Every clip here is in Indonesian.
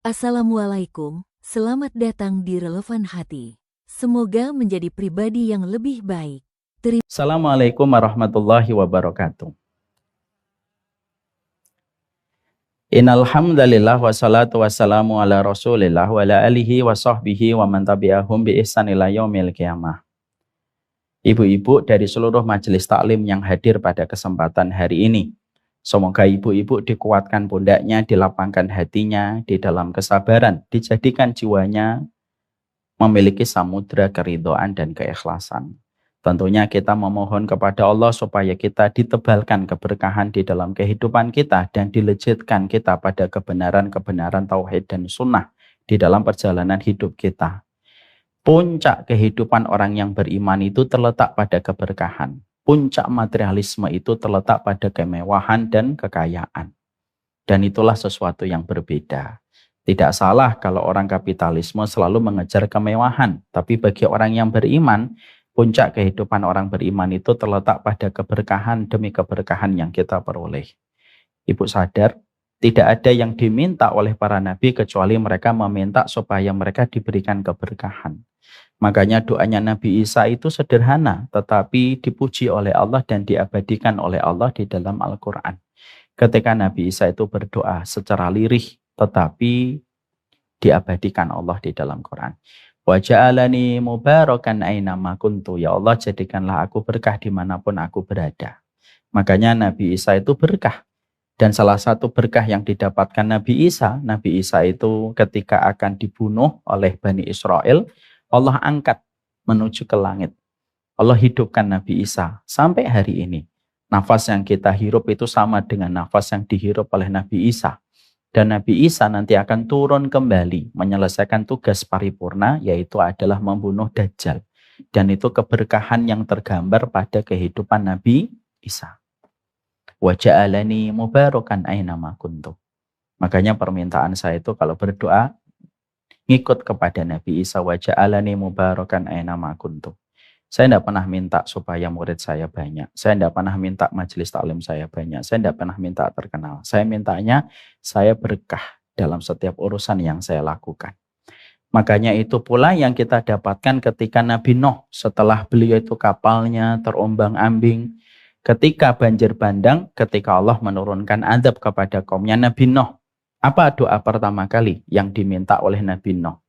Assalamualaikum, selamat datang di Relevan Hati. Semoga menjadi pribadi yang lebih baik. Assalamualaikum warahmatullahi wabarakatuh. Innal hamdalillah wassalatu wassalamu ala Rasulillah wa ala alihi wa sahbihi wa man tabi'ahum bi ihsan ila yaumil qiyamah. Ibu-ibu dari seluruh majelis taklim yang hadir pada kesempatan hari ini, semoga ibu-ibu dikuatkan pundaknya, dilapangkan hatinya di dalam kesabaran, dijadikan jiwanya memiliki samudra keridhaan dan keikhlasan. Tentunya kita memohon kepada Allah supaya kita ditebalkan keberkahan di dalam kehidupan kita dan dilejitkan kita pada kebenaran-kebenaran tauhid dan sunnah di dalam perjalanan hidup kita. Puncak kehidupan orang yang beriman itu terletak pada keberkahan. Puncak materialisme itu terletak pada kemewahan dan kekayaan. Dan itulah sesuatu yang berbeda. Tidak salah kalau orang kapitalisme selalu mengejar kemewahan. Tapi bagi orang yang beriman, puncak kehidupan orang beriman itu terletak pada keberkahan demi keberkahan yang kita peroleh. Ibu sadar, tidak ada yang diminta oleh para nabi kecuali mereka meminta supaya mereka diberikan keberkahan. Makanya doanya Nabi Isa itu sederhana, tetapi dipuji oleh Allah dan diabadikan oleh Allah di dalam Al-Quran. Ketika Nabi Isa itu berdoa secara lirih, tetapi diabadikan Allah di dalam Quran. Wa ja'alani mubarakan ainama kuntu. Ya Allah, jadikanlah aku berkah dimanapun aku berada. Makanya Nabi Isa itu berkah. Dan salah satu berkah yang didapatkan Nabi Isa itu ketika akan dibunuh oleh Bani Israel, Allah angkat menuju ke langit. Allah hidupkan Nabi Isa sampai hari ini. Nafas yang kita hirup itu sama dengan nafas yang dihirup oleh Nabi Isa. Dan Nabi Isa nanti akan turun kembali menyelesaikan tugas paripurna, yaitu adalah membunuh Dajjal. Dan itu keberkahan yang tergambar pada kehidupan Nabi Isa. Wa ja'alani mubarakan ainama kuntu. Makanya permintaan saya itu kalau berdoa, ngikut kepada Nabi Isa, wa ja'alani mubarakan ainama kuntu. Saya tidak pernah minta supaya murid saya banyak. Saya tidak pernah minta majelis taklim saya banyak. Saya tidak pernah minta terkenal. Saya mintanya saya berkah dalam setiap urusan yang saya lakukan. Makanya itu pula yang kita dapatkan ketika Nabi Nuh, setelah beliau itu kapalnya terombang-ambing, ketika banjir bandang, ketika Allah menurunkan azab kepada kaumnya Nabi Nuh. Apa doa pertama kali yang diminta oleh Nabi Nuh?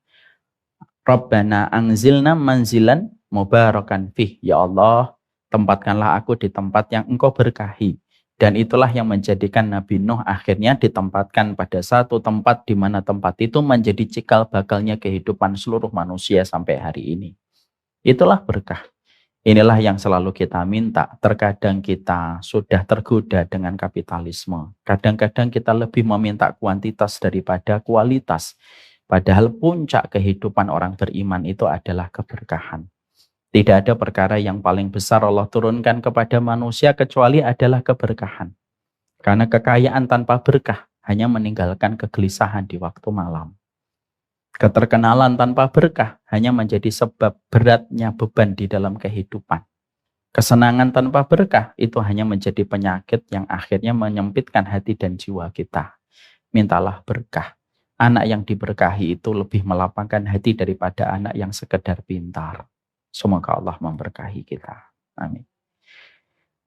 Rabbana anzilna manzilan mubarakan fih. Ya Allah, tempatkanlah aku di tempat yang engkau berkahi. Dan itulah yang menjadikan Nabi Nuh akhirnya ditempatkan pada satu tempat di mana tempat itu menjadi cikal bakalnya kehidupan seluruh manusia sampai hari ini. Itulah berkah. Inilah yang selalu kita minta. Terkadang kita sudah tergoda dengan kapitalisme. Kadang-kadang kita lebih meminta kuantitas daripada kualitas. Padahal puncak kehidupan orang beriman itu adalah keberkahan. Tidak ada perkara yang paling besar Allah turunkan kepada manusia kecuali adalah keberkahan. Karena kekayaan tanpa berkah hanya meninggalkan kegelisahan di waktu malam. Keterkenalan tanpa berkah hanya menjadi sebab beratnya beban di dalam kehidupan. Kesenangan tanpa berkah itu hanya menjadi penyakit yang akhirnya menyempitkan hati dan jiwa kita. Mintalah berkah. Anak yang diberkahi itu lebih melapangkan hati daripada anak yang sekedar pintar. Semoga Allah memberkahi kita. Amin.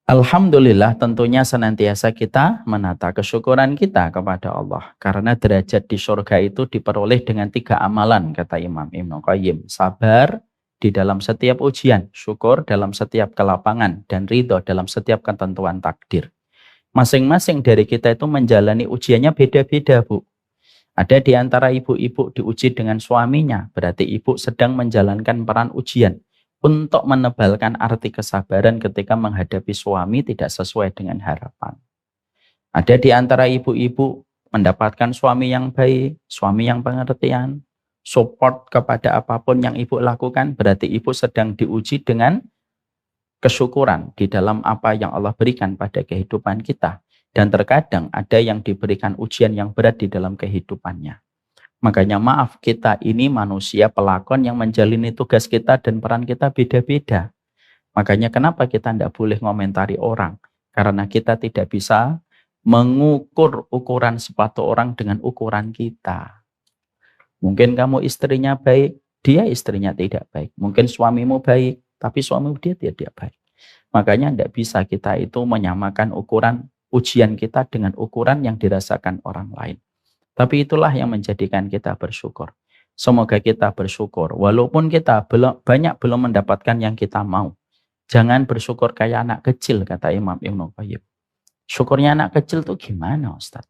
Alhamdulillah, tentunya senantiasa kita menata kesyukuran kita kepada Allah. Karena derajat di surga itu diperoleh dengan 3 amalan, kata Imam Ibnu Qayyim. Sabar di dalam setiap ujian, syukur dalam setiap kelapangan, dan ridho dalam setiap ketentuan takdir. Masing-masing dari kita itu menjalani ujiannya beda-beda, Bu. Ada di antara ibu-ibu diuji dengan suaminya, berarti ibu sedang menjalankan peran ujian untuk menebalkan arti kesabaran ketika menghadapi suami tidak sesuai dengan harapan. Ada di antara ibu-ibu mendapatkan suami yang baik, suami yang pengertian, support kepada apapun yang ibu lakukan, berarti ibu sedang diuji dengan kesyukuran di dalam apa yang Allah berikan pada kehidupan kita. Dan terkadang ada yang diberikan ujian yang berat di dalam kehidupannya. Makanya maaf, kita ini manusia pelakon yang menjalani tugas kita dan peran kita beda-beda. Makanya kenapa kita tidak boleh ngomentari orang? Karena kita tidak bisa mengukur ukuran sepatu orang dengan ukuran kita. Mungkin kamu istrinya baik, dia istrinya tidak baik. Mungkin suamimu baik, tapi suamimu dia tidak baik. Makanya tidak bisa kita itu menyamakan ukuran ujian kita dengan ukuran yang dirasakan orang lain. Tapi itulah yang menjadikan kita bersyukur. Semoga kita bersyukur, walaupun kita belum mendapatkan yang kita mau. Jangan bersyukur kayak anak kecil, kata Imam Ibnu Qayyim. Syukurnya anak kecil tuh gimana, Ustaz?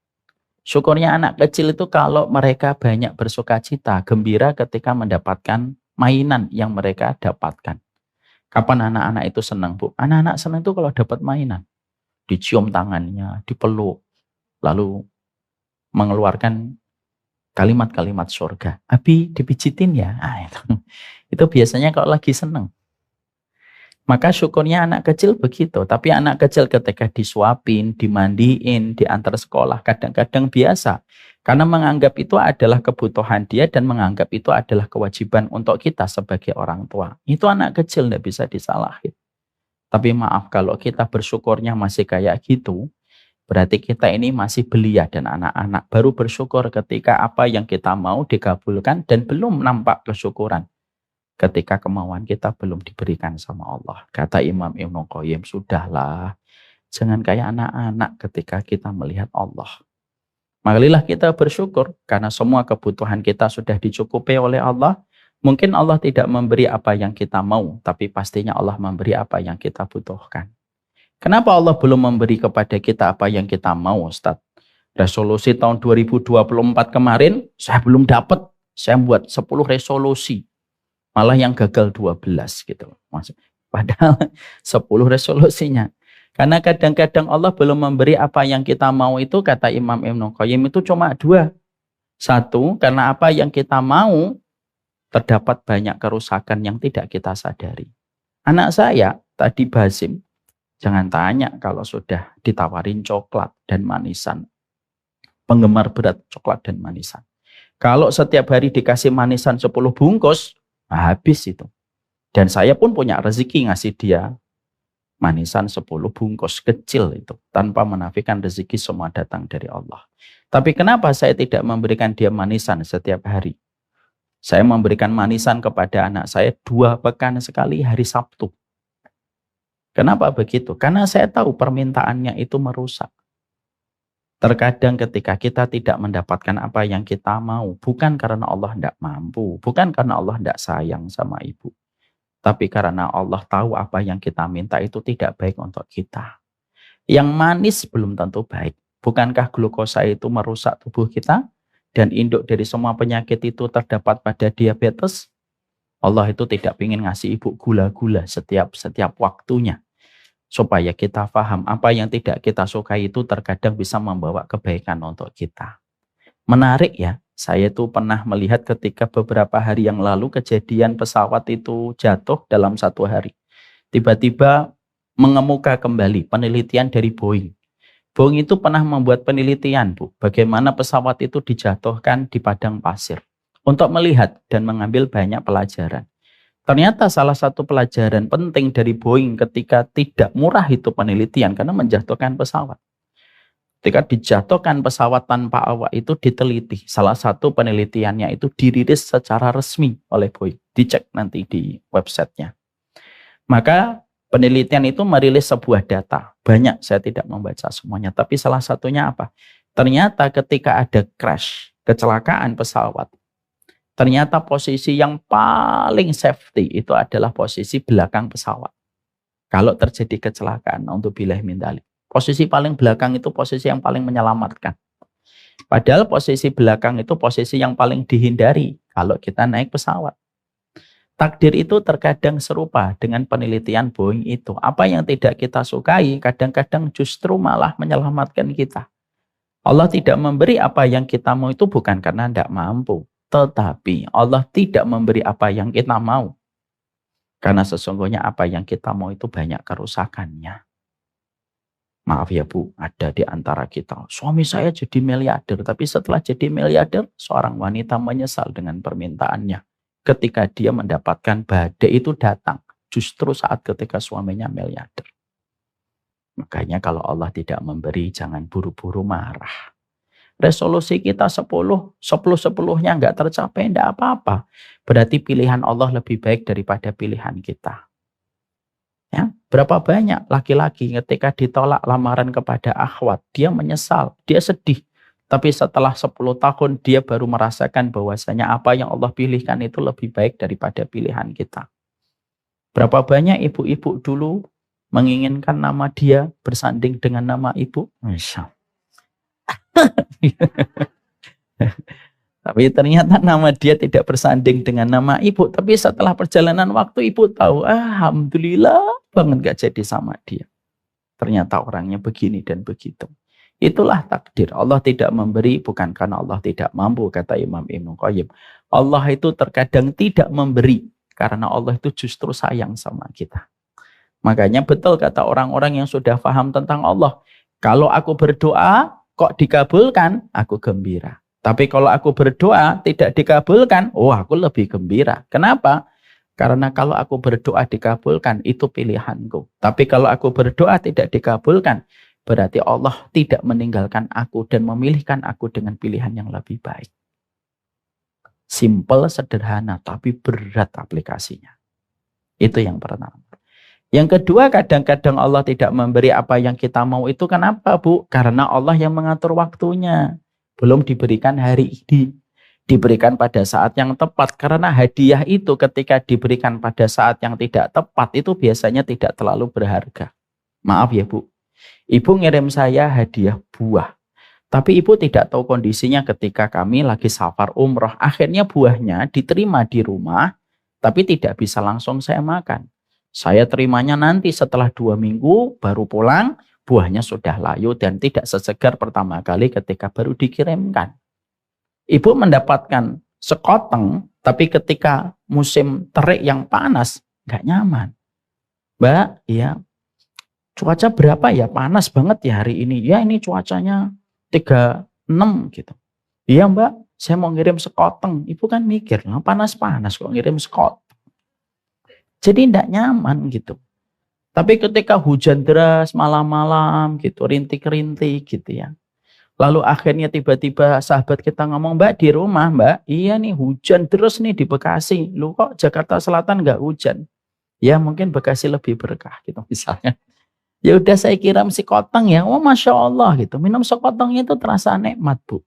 Syukurnya anak kecil itu kalau mereka banyak bersukacita, gembira ketika mendapatkan mainan yang mereka dapatkan. Kapan anak-anak itu senang, Bu? Anak-anak senang itu kalau dapat mainan. Dicium tangannya, dipeluk, lalu mengeluarkan kalimat-kalimat surga. Abi dipijitin ya. Itu biasanya kalau lagi senang. Maka syukurnya anak kecil begitu. Tapi anak kecil ketika disuapin, dimandiin, diantar sekolah, kadang-kadang biasa. Karena menganggap itu adalah kebutuhan dia dan menganggap itu adalah kewajiban untuk kita sebagai orang tua. Itu anak kecil, tidak bisa disalahin. Tapi maaf, kalau kita bersyukurnya masih kayak gitu, berarti kita ini masih belia dan anak-anak. Baru bersyukur ketika apa yang kita mau dikabulkan dan belum nampak kesyukuran. Ketika kemauan kita belum diberikan sama Allah. Kata Imam Ibnu Qayyim, sudahlah. Jangan kayak anak-anak ketika kita melihat Allah. Marilah kita bersyukur karena semua kebutuhan kita sudah dicukupi oleh Allah. Mungkin Allah tidak memberi apa yang kita mau, tapi pastinya Allah memberi apa yang kita butuhkan. Kenapa Allah belum memberi kepada kita apa yang kita mau, Ustaz? Resolusi tahun 2024 kemarin, saya belum dapat. Saya buat 10 resolusi. Malah yang gagal 12 gitu. Padahal 10 resolusinya. Karena kadang-kadang Allah belum memberi apa yang kita mau itu, kata Imam Ibnu Qayyim, itu cuma 2. 1, karena apa yang kita mau terdapat banyak kerusakan yang tidak kita sadari. Anak saya tadi Basim, jangan tanya kalau sudah ditawarin coklat dan manisan. Penggemar berat coklat dan manisan. Kalau setiap hari dikasih manisan 10 bungkus, habis itu. Dan saya pun punya rezeki ngasih dia manisan 10 bungkus kecil itu. Tanpa menafikan rezeki semua datang dari Allah. Tapi kenapa saya tidak memberikan dia manisan setiap hari? Saya memberikan manisan kepada anak saya 2 pekan sekali hari Sabtu. Kenapa begitu? Karena saya tahu permintaannya itu merusak. Terkadang ketika kita tidak mendapatkan apa yang kita mau, bukan karena Allah tidak mampu, bukan karena Allah tidak sayang sama ibu. Tapi karena Allah tahu apa yang kita minta itu tidak baik untuk kita. Yang manis belum tentu baik. Bukankah glukosa itu merusak tubuh kita? Dan induk dari semua penyakit itu terdapat pada diabetes? Allah itu tidak ingin ngasih ibu gula-gula setiap waktunya. Supaya kita paham apa yang tidak kita sukai itu terkadang bisa membawa kebaikan untuk kita. Menarik ya, saya itu pernah melihat ketika beberapa hari yang lalu kejadian pesawat itu jatuh dalam 1 hari. Tiba-tiba mengemuka kembali penelitian dari Boeing. Boeing itu pernah membuat penelitian, Bu, bagaimana pesawat itu dijatuhkan di padang pasir. Untuk melihat dan mengambil banyak pelajaran. Ternyata salah satu pelajaran penting dari Boeing ketika tidak murah itu penelitian karena menjatuhkan pesawat. Ketika dijatuhkan pesawat tanpa awak itu diteliti. Salah satu penelitiannya itu dirilis secara resmi oleh Boeing. Dicek nanti di websitenya. Maka penelitian itu merilis sebuah data. Banyak, saya tidak membaca semuanya. Tapi salah satunya apa? Ternyata ketika ada crash, kecelakaan pesawat, ternyata posisi yang paling safety itu adalah posisi belakang pesawat. Kalau terjadi kecelakaan, untuk billahi min dzalik. Posisi paling belakang itu posisi yang paling menyelamatkan. Padahal posisi belakang itu posisi yang paling dihindari kalau kita naik pesawat. Takdir itu terkadang serupa dengan penelitian Boeing itu. Apa yang tidak kita sukai, kadang-kadang justru malah menyelamatkan kita. Allah tidak memberi apa yang kita mau itu bukan karena tidak mampu. Tetapi Allah tidak memberi apa yang kita mau. Karena sesungguhnya apa yang kita mau itu banyak kerusakannya. Maaf ya Bu, ada di antara kita. Suami saya jadi miliarder, tapi setelah jadi miliarder, seorang wanita menyesal dengan permintaannya. Ketika dia mendapatkan badai itu datang. Justru saat ketika suaminya miliarder. Makanya kalau Allah tidak memberi, jangan buru-buru marah. Resolusi kita 10-10-nya nggak tercapai, enggak apa-apa. Berarti pilihan Allah lebih baik daripada pilihan kita. Ya, berapa banyak laki-laki ketika ditolak lamaran kepada akhwat, dia menyesal, dia sedih. Tapi setelah 10 tahun dia baru merasakan bahwasanya apa yang Allah pilihkan itu lebih baik daripada pilihan kita. Berapa banyak ibu-ibu dulu menginginkan nama dia bersanding dengan nama ibu? Masya. Tapi ternyata nama dia tidak bersanding dengan nama ibu. Tapi setelah perjalanan waktu ibu tahu, alhamdulillah banget gak jadi sama dia. Ternyata orangnya begini dan begitu. Itulah takdir. Allah tidak memberi bukan karena Allah tidak mampu, kata Imam Ibnu Qayyim. Allah itu terkadang tidak memberi karena Allah itu justru sayang sama kita. Makanya betul kata orang-orang yang sudah paham tentang Allah. Kalau aku berdoa kok dikabulkan, aku gembira. Tapi kalau aku berdoa tidak dikabulkan, aku lebih gembira. Kenapa? Karena kalau aku berdoa dikabulkan, itu pilihanku. Tapi kalau aku berdoa tidak dikabulkan, berarti Allah tidak meninggalkan aku dan memilihkan aku dengan pilihan yang lebih baik. Simple, sederhana, tapi berat aplikasinya. Itu yang pertama. Yang kedua, kadang-kadang Allah tidak memberi apa yang kita mau itu kenapa, Bu? Karena Allah yang mengatur waktunya. Belum diberikan hari ini. Diberikan pada saat yang tepat. Karena hadiah itu ketika diberikan pada saat yang tidak tepat, itu biasanya tidak terlalu berharga. Maaf ya, Bu. Ibu ngirim saya hadiah buah. Tapi ibu tidak tahu kondisinya ketika kami lagi safar umroh. Akhirnya buahnya diterima di rumah, tapi tidak bisa langsung saya makan. Saya terimanya nanti setelah 2 minggu baru pulang, buahnya sudah layu dan tidak sesegar pertama kali ketika baru dikirimkan. Ibu mendapatkan sekoteng, tapi ketika musim terik yang panas, nggak nyaman. Mbak, ya cuaca berapa ya? Panas banget ya hari ini. Ya ini cuacanya 36 gitu. Iya Mbak, saya mau ngirim sekoteng. Ibu kan mikir, panas-panas kok ngirim sekoteng. Jadi tidak nyaman gitu. Tapi ketika hujan deras malam-malam gitu, rintik-rintik gitu ya. Lalu akhirnya tiba-tiba sahabat kita ngomong, Mbak di rumah Mbak, iya nih hujan terus nih di Bekasi. Lu kok Jakarta Selatan nggak hujan? Ya mungkin Bekasi lebih berkah gitu misalnya. Ya udah saya kirim sekoteng ya, Masya Allah gitu. Minum sekoteng itu terasa nikmat Bu.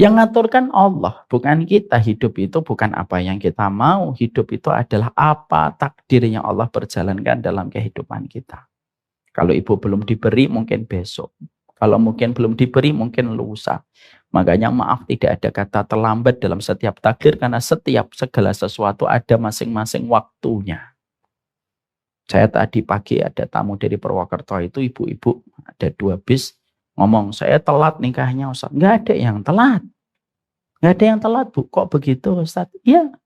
Yang ngaturkan Allah, bukan kita. Hidup itu bukan apa yang kita mau. Hidup itu adalah apa takdir yang Allah berjalankan dalam kehidupan kita. Kalau ibu belum diberi, mungkin besok. Kalau mungkin belum diberi, mungkin lusa. Makanya maaf, tidak ada kata terlambat dalam setiap takdir. Karena setiap segala sesuatu ada masing-masing waktunya. Saya tadi pagi ada tamu dari Purwokerto itu, ibu-ibu, ada 2 bis. Ngomong, saya telat nikahnya Ustaz. Nggak ada yang telat. Nggak ada yang telat Bu. Kok begitu Ustaz? Iya.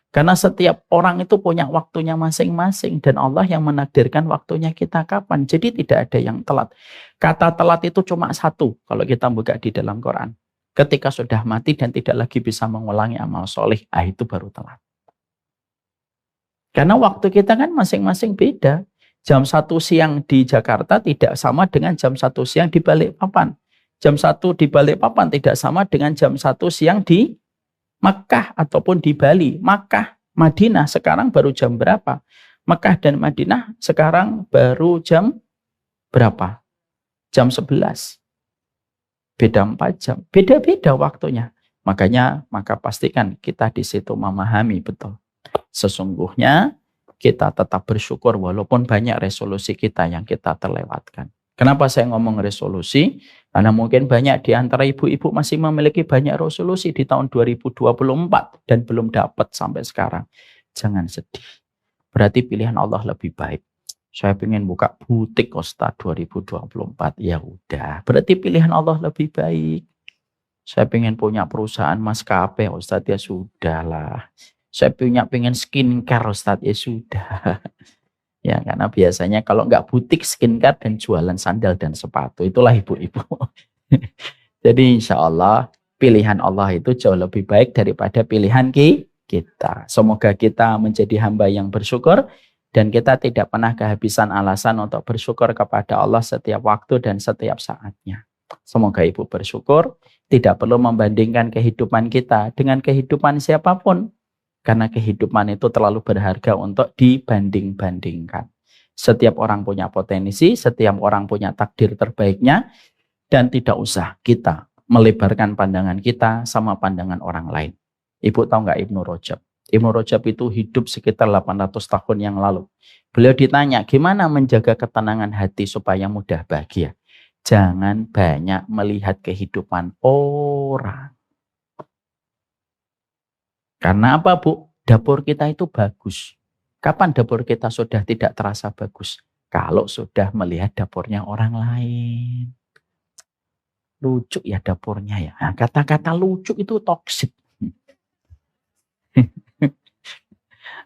Karena setiap orang itu punya waktunya masing-masing. Dan Allah yang menakdirkan waktunya kita kapan. Jadi tidak ada yang telat. Kata telat itu cuma satu. Kalau kita buka di dalam Quran. Ketika sudah mati dan tidak lagi bisa mengulangi amal soleh. Itu baru telat. Karena waktu kita kan masing-masing beda. Jam 1 siang di Jakarta tidak sama dengan jam 1 siang di Balikpapan. Jam 1 di Balikpapan tidak sama dengan jam 1 siang di Makkah ataupun di Bali. Makkah, Madinah sekarang baru jam berapa? Makkah dan Madinah sekarang baru jam berapa? Jam 11. Beda 4 jam. Beda-beda waktunya. Maka pastikan kita di situ memahami betul. Sesungguhnya kita tetap bersyukur walaupun banyak resolusi kita yang kita terlewatkan. Kenapa saya ngomong resolusi? Karena mungkin banyak di antara ibu-ibu masih memiliki banyak resolusi di tahun 2024 dan belum dapat sampai sekarang. Jangan sedih. Berarti pilihan Allah lebih baik. Saya ingin buka butik Ustaz 2024. Ya udah, berarti pilihan Allah lebih baik. Saya ingin punya perusahaan maskapai Ustaz, ya sudahlah. Saya pengen skincare Ustaz, ya sudah. Ya karena biasanya kalau nggak butik skincare dan jualan sandal dan sepatu, itulah ibu-ibu. Jadi insya Allah pilihan Allah itu jauh lebih baik daripada pilihan kita. Semoga kita menjadi hamba yang bersyukur dan kita tidak pernah kehabisan alasan untuk bersyukur kepada Allah setiap waktu dan setiap saatnya. Semoga Ibu bersyukur, tidak perlu membandingkan kehidupan kita dengan kehidupan siapapun. Karena kehidupan itu terlalu berharga untuk dibanding-bandingkan. Setiap orang punya potensi, setiap orang punya takdir terbaiknya, dan tidak usah kita melebarkan pandangan kita sama pandangan orang lain. Ibu tahu nggak Ibnu Rajab? Ibnu Rajab itu hidup sekitar 800 tahun yang lalu. Beliau ditanya, gimana menjaga ketenangan hati supaya mudah bahagia? Jangan banyak melihat kehidupan orang. Karena apa, Bu? Dapur kita itu bagus. Kapan dapur kita sudah tidak terasa bagus? Kalau sudah melihat dapurnya orang lain. Lucu ya dapurnya ya. Nah, kata-kata lucu itu toksik.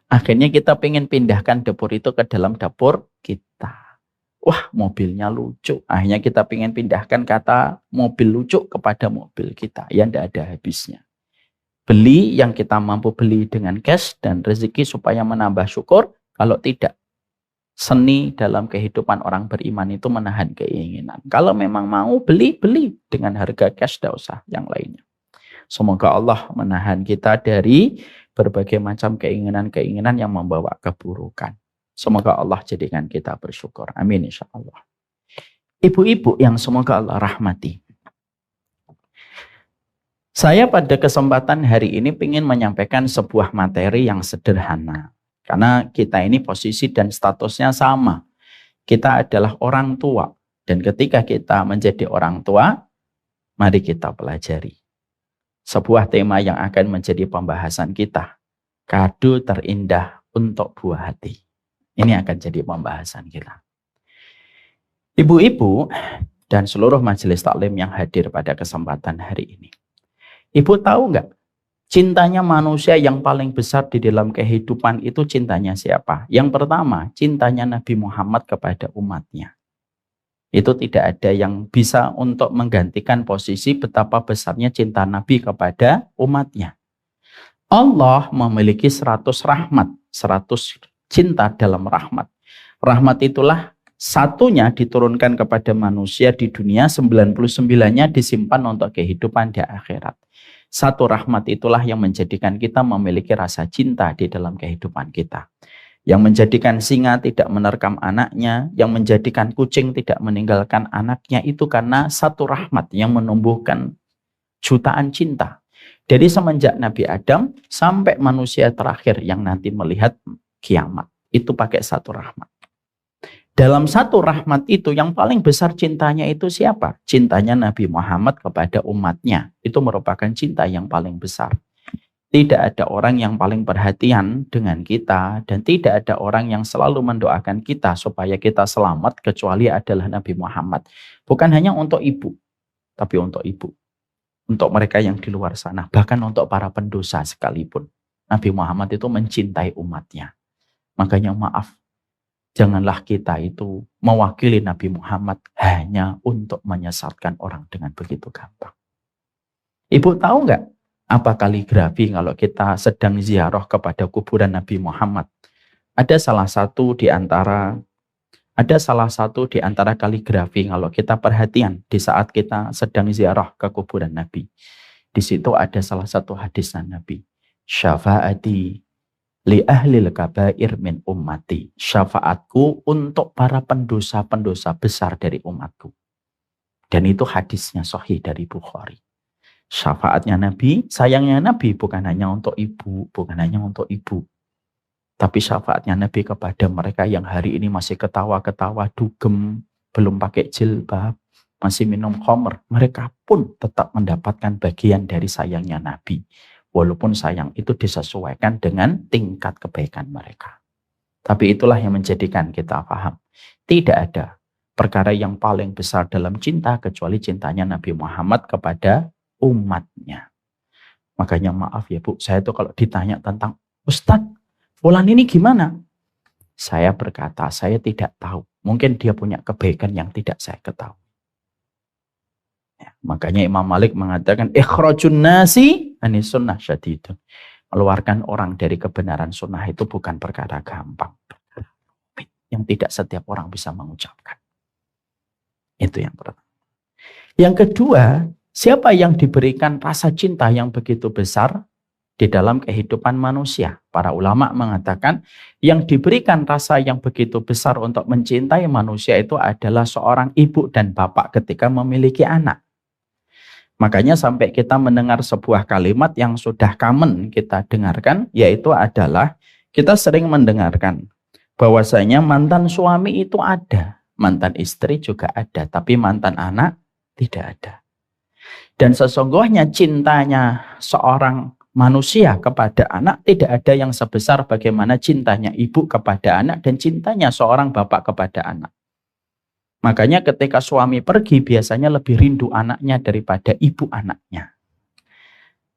Akhirnya kita pengen pindahkan dapur itu ke dalam dapur kita. Wah, mobilnya lucu. Akhirnya kita pengen pindahkan kata mobil lucu kepada mobil kita. Ya, tidak ada habisnya. Beli yang kita mampu beli dengan cash dan rezeki supaya menambah syukur. Kalau tidak, seni dalam kehidupan orang beriman itu menahan keinginan. Kalau memang mau beli dengan harga cash, tidak usah yang lainnya. Semoga Allah menahan kita dari berbagai macam keinginan-keinginan yang membawa keburukan. Semoga Allah jadikan kita bersyukur. Amin insya Allah. Ibu-ibu yang semoga Allah rahmati. Saya pada kesempatan hari ini ingin menyampaikan sebuah materi yang sederhana. Karena kita ini posisi dan statusnya sama. Kita adalah orang tua. Dan ketika kita menjadi orang tua, mari kita pelajari. Sebuah tema yang akan menjadi pembahasan kita. Kado terindah untuk buah hati. Ini akan jadi pembahasan kita. Ibu-ibu dan seluruh majelis taklim yang hadir pada kesempatan hari ini. Ibu tahu nggak? Cintanya manusia yang paling besar di dalam kehidupan itu cintanya siapa? Yang pertama, cintanya Nabi Muhammad kepada umatnya. Itu tidak ada yang bisa untuk menggantikan posisi betapa besarnya cinta Nabi kepada umatnya. Allah memiliki 100 rahmat, 100 cinta dalam rahmat. Rahmat itulah satunya diturunkan kepada manusia di dunia, 99-nya disimpan untuk kehidupan di akhirat. Satu rahmat itulah yang menjadikan kita memiliki rasa cinta di dalam kehidupan kita. Yang menjadikan singa tidak menerkam anaknya, yang menjadikan kucing tidak meninggalkan anaknya, itu karena satu rahmat yang menumbuhkan jutaan cinta. Dari semenjak Nabi Adam sampai manusia terakhir yang nanti melihat kiamat. Itu pakai satu rahmat. Dalam satu rahmat itu yang paling besar cintanya itu siapa? Cintanya Nabi Muhammad kepada umatnya. Itu merupakan cinta yang paling besar. Tidak ada orang yang paling perhatian dengan kita. Dan tidak ada orang yang selalu mendoakan kita supaya kita selamat kecuali adalah Nabi Muhammad. Bukan hanya untuk ibu, tapi untuk ibu. Untuk mereka yang di luar sana. Bahkan untuk para pendosa sekalipun. Nabi Muhammad itu mencintai umatnya. Makanya maaf. Janganlah kita itu mewakili Nabi Muhammad hanya untuk menyesatkan orang dengan begitu gampang. Ibu tahu nggak apa kaligrafi kalau kita sedang ziarah kepada kuburan Nabi Muhammad? Ada salah satu di antara kaligrafi kalau kita perhatian di saat kita sedang ziarah ke kuburan Nabi. Di situ ada salah satu hadis Nabi. Syafaati li ahlil kabair min ummati. Syafaatku untuk para pendosa-pendosa besar dari umatku. Dan itu hadisnya sahih dari Bukhari. Syafaatnya Nabi, sayangnya Nabi bukan hanya untuk ibu, tapi syafaatnya Nabi kepada mereka yang hari ini masih ketawa-ketawa, dugem, belum pakai jilbab, masih minum khamr. Mereka pun tetap mendapatkan bagian dari sayangnya Nabi. Walaupun sayang itu disesuaikan dengan tingkat kebaikan mereka. Tapi itulah yang menjadikan kita paham. Tidak ada perkara yang paling besar dalam cinta kecuali cintanya Nabi Muhammad kepada umatnya. Makanya maaf ya Bu, saya tuh kalau ditanya tentang Ustadz, fulan ini gimana? Saya berkata, saya tidak tahu. Mungkin dia punya kebaikan yang tidak saya ketahui. Ya, makanya Imam Malik mengatakan ikhrajun nasi anis sunnah syadidun. Meluarkan orang dari kebenaran sunnah itu bukan perkara gampang, yang tidak setiap orang bisa mengucapkan. Itu yang pertama. Yang kedua, siapa yang diberikan rasa cinta yang begitu besar di dalam kehidupan manusia? Para ulama mengatakan yang diberikan rasa yang begitu besar untuk mencintai manusia itu adalah seorang ibu dan bapak ketika memiliki anak. Makanya sampai kita mendengar sebuah kalimat yang sudah common kita dengarkan, yaitu adalah kita sering mendengarkan bahwasanya mantan suami itu ada, mantan istri juga ada, tapi mantan anak tidak ada. Dan sesungguhnya cintanya seorang manusia kepada anak tidak ada yang sebesar bagaimana cintanya ibu kepada anak dan cintanya seorang bapak kepada anak. Makanya ketika suami pergi biasanya lebih rindu anaknya daripada ibu anaknya.